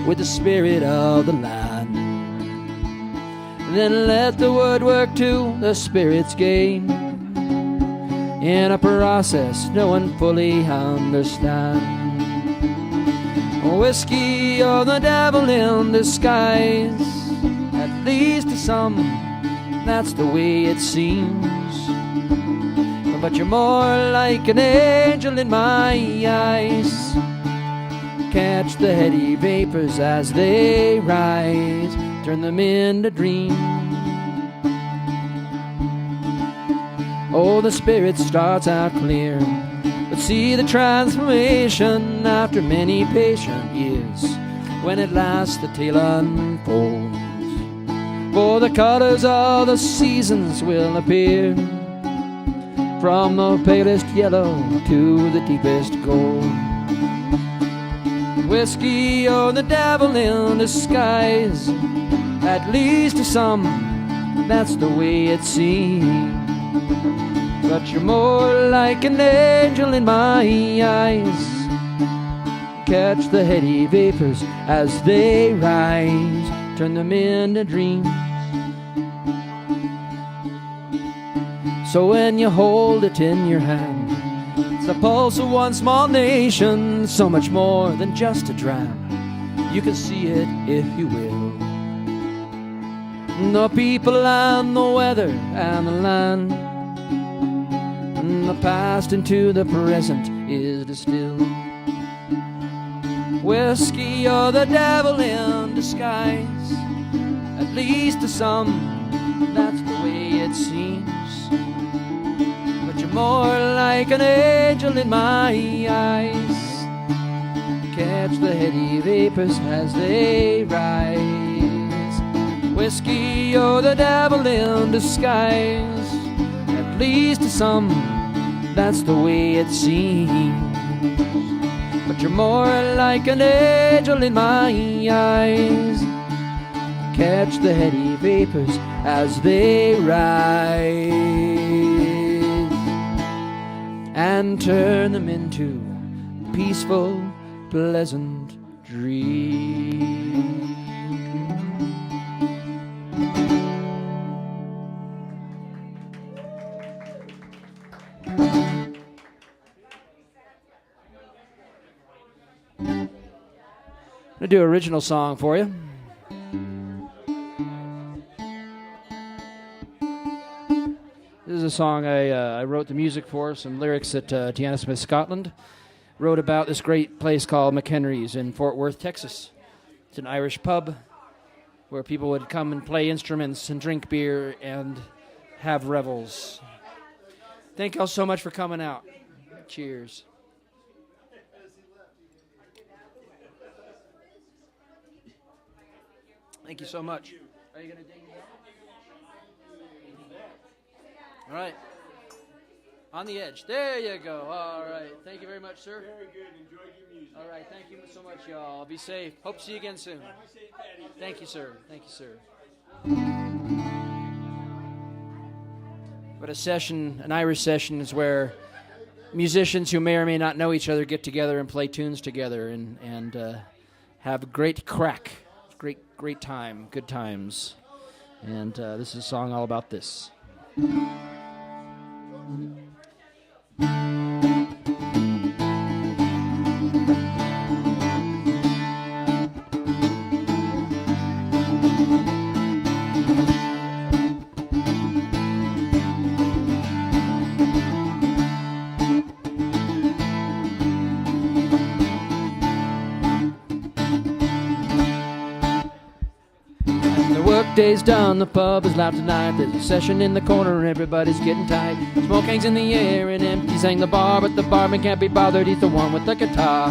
with the spirit of the land. And then let the woodwork to the spirit's game, in a process no one fully understands. Whiskey or the devil in disguise, at least to some, that's the way it seems. But you're more like an angel in my eyes. Catch the heady vapors as they rise, turn them into dreams. Oh, the spirit starts out clear, but see the transformation after many patient years, when at last the tale unfolds. For the colors of the seasons will appear, from the palest yellow to the deepest gold. Whiskey or the devil in disguise, at least to some, that's the way it seems. But you're more like an angel in my eyes. Catch the heady vapors as they rise, turn them into dreams. So when you hold it in your hand, it's the pulse of one small nation, so much more than just a dram. You can see it if you will. The people and the weather and the land, the past into the present is distilled. Whiskey or the devil in disguise, at least to some, that's the way it seems. But you're more like an angel in my eyes. Catch the heady vapors as they rise. Whiskey or the devil in disguise, at least to some, that's the way it seems. But you're more like an angel in my eyes. Catch the heady vapors as they rise, and turn them into peaceful, pleasant dreams. I'm going to do an original song for you. This is a song I wrote the music for, some lyrics that Tiana Smith Scotland wrote about this great place called McHenry's in Fort Worth, Texas. It's an Irish pub where people would come and play instruments and drink beer and have revels. Thank you all so much for coming out. Cheers. Thank you so much. Are you going to ding me? All right. On the edge. There you go. All right. Thank you very much, sir. Very good. Enjoyed your music. All right. Thank you so much, y'all. Be safe. Hope to see you again soon. Happy St. Patrick's Day. Thank you, sir. Thank you, sir. But a session, an Irish session, is where musicians who may or may not know each other get together and play tunes together, and have a great crack. Great time, good times. And this is a song all about this. Day's done, the pub is loud tonight. There's a session in the corner and everybody's getting tight. Smoke hangs in the air and empty sang the bar, but the barman can't be bothered, he's the one with the guitar.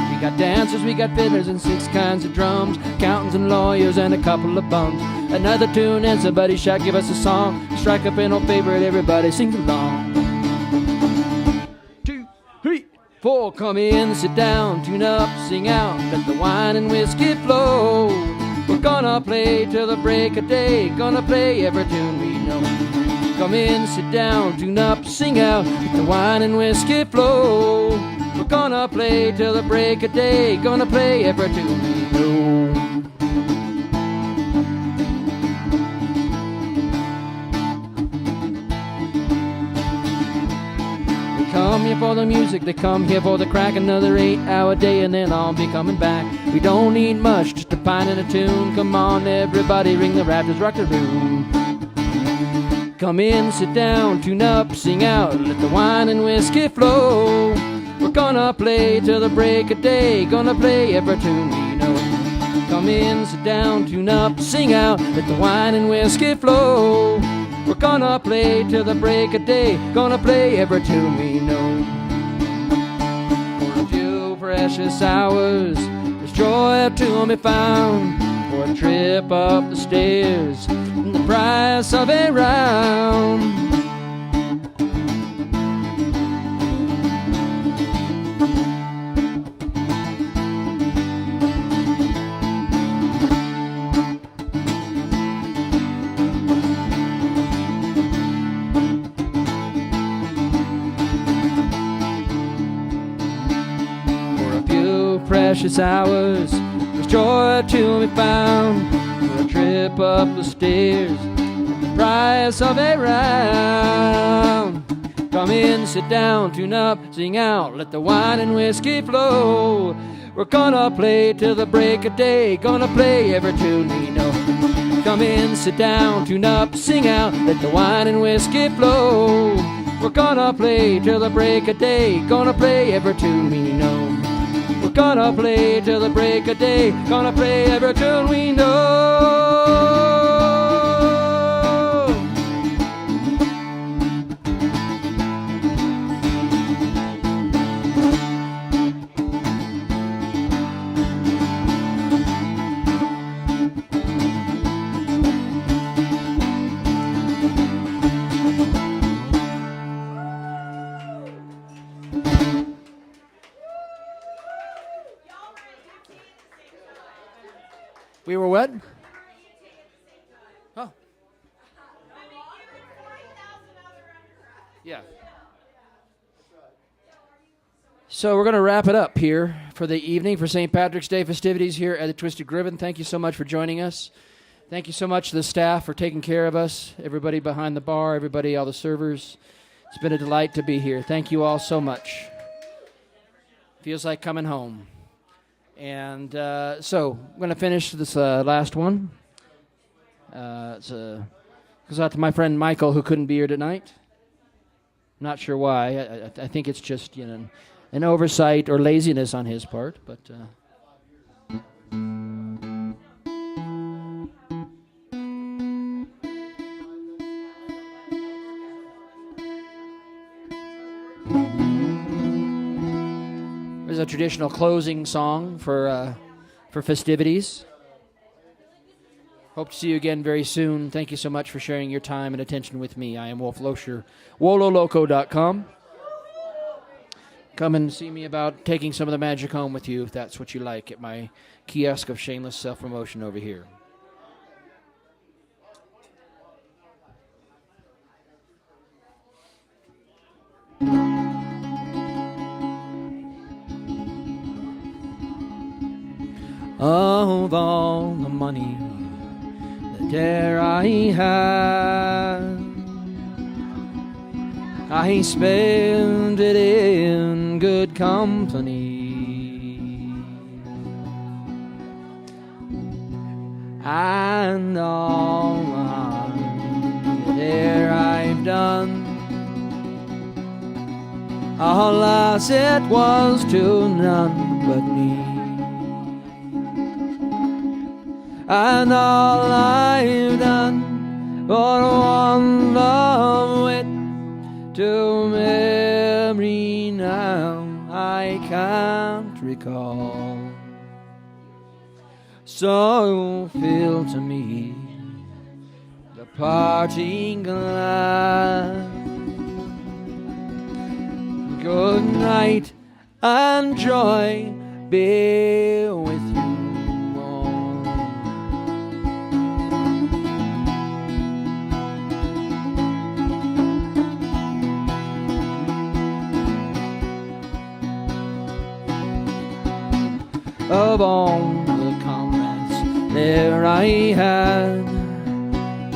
We got dancers, we got fiddlers and 6 kinds of drums, accountants and lawyers and a couple of bums. Another tune and somebody shout, give us a song. Strike up an old favorite, everybody sings along. 4, come in, sit down, tune up, sing out, let the wine and whiskey flow. We're gonna play till the break of day, gonna play every tune we know. Come in, sit down, tune up, sing out, let the wine and whiskey flow. We're gonna play till the break of day, gonna play every tune we know. Come here for the music, they come here for the crack. Another 8-hour day and then I'll be coming back. We don't need much, just a pint and a tune. Come on everybody, ring the rafters, rock the room. Come in, sit down, tune up, sing out, let the wine and whiskey flow. We're gonna play till the break of day, gonna play every tune we know. Come in, sit down, tune up, sing out, let the wine and whiskey flow. We're gonna play till the break of day, gonna play every tune we know. For a few precious hours, there's joy to be found. For a trip up the stairs, and the price of a round. Precious hours, there's joy to be found. For a trip up the stairs, the price of a round. Come in, sit down, tune up, sing out, let the wine and whiskey flow. We're gonna play till the break of day, gonna play every tune we know. Come in, sit down, tune up, sing out, let the wine and whiskey flow. We're gonna play till the break of day, gonna play every tune we know. We're gonna play till the break of day, gonna play every tune we know. We were what? Oh. Yeah. So we're going to wrap it up here for the evening for St. Patrick's Day festivities here at the Twisted Griffin. Thank you so much for joining us. Thank you so much to the staff for taking care of us, everybody behind the bar, everybody, all the servers. It's been a delight to be here. Thank you all so much. Feels like coming home. And so I'm going to finish this last one. It goes out to my friend Michael, who couldn't be here tonight. Not sure why. I think it's just an oversight or laziness on his part. But there's a traditional closing song for festivities. Hope to see you again very soon. Thank you so much for sharing your time and attention with me. I am Wolf Loescher, wololoco.com. Come and see me about taking some of the magic home with you if that's what you like at my kiosk of shameless self-promotion over here. of all the money that there I had. I spent it in good company, and all the harm that there I've done, alas, it was to none but me. And all I've done for want of wit to memory now I can't recall. So fill to me the parting glass. Good night and joy be with you all. Of all the comrades there I had,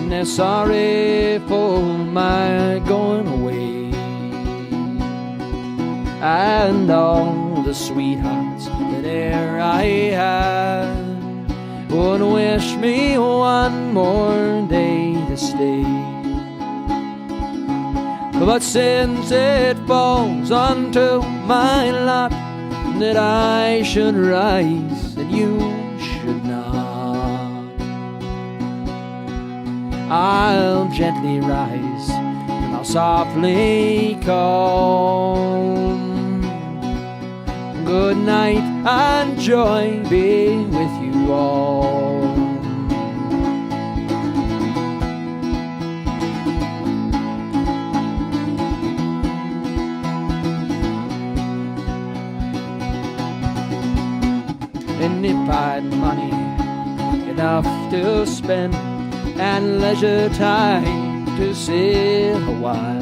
they're sorry for my going away. And all the sweethearts that e'er I had would wish me one more day to stay. But since it falls unto my lot that I should rise and you should not, I'll gently rise and I'll softly call. Good night and joy be with you all. And if I'd money enough to spend and leisure time to sit a while,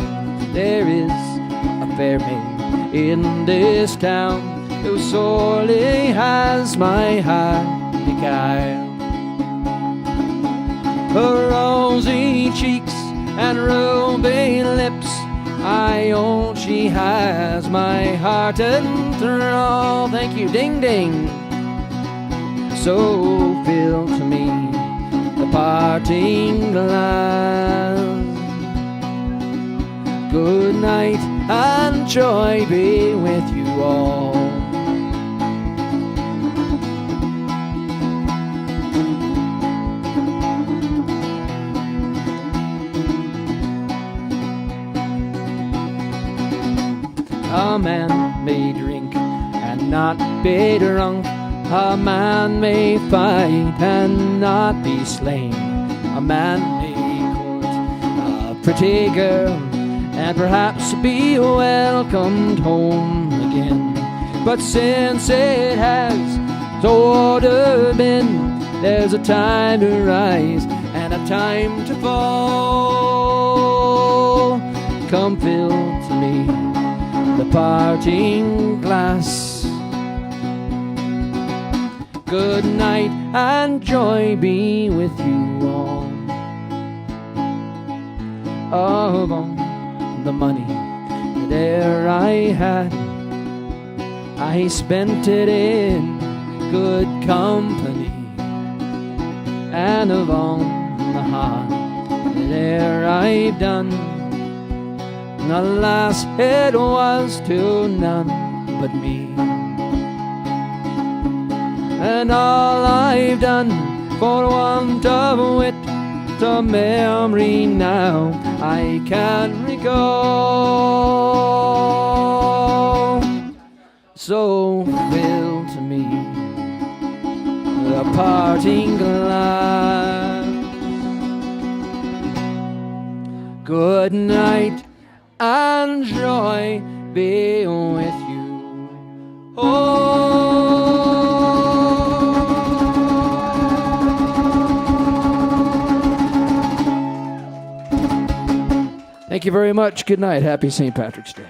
there is a fair maid in this town who sorely has my heart beguiled. Her rosy cheeks and ruby lips, I own she has my heart enthralled. Thank you, ding ding. So fill to me the parting glass. Good night and joy be with you all. A man may drink and not be drunk. A man may fight and not be slain. A man may court a pretty girl and perhaps be welcomed home again. But since it has so ordered been, there's a time to rise and a time to fall. Come fill to me the parting glass. Good night and joy be with you all. Of all the money that e'er I had, I spent it in good company. And of all the harm that e'er I've done, alas, it was to none but me. And all I've done for want of wit to memory now I can recall. So fill to me the parting glass. Good night and joy be with you. Oh. Thank you very much. Good night. Happy St. Patrick's Day.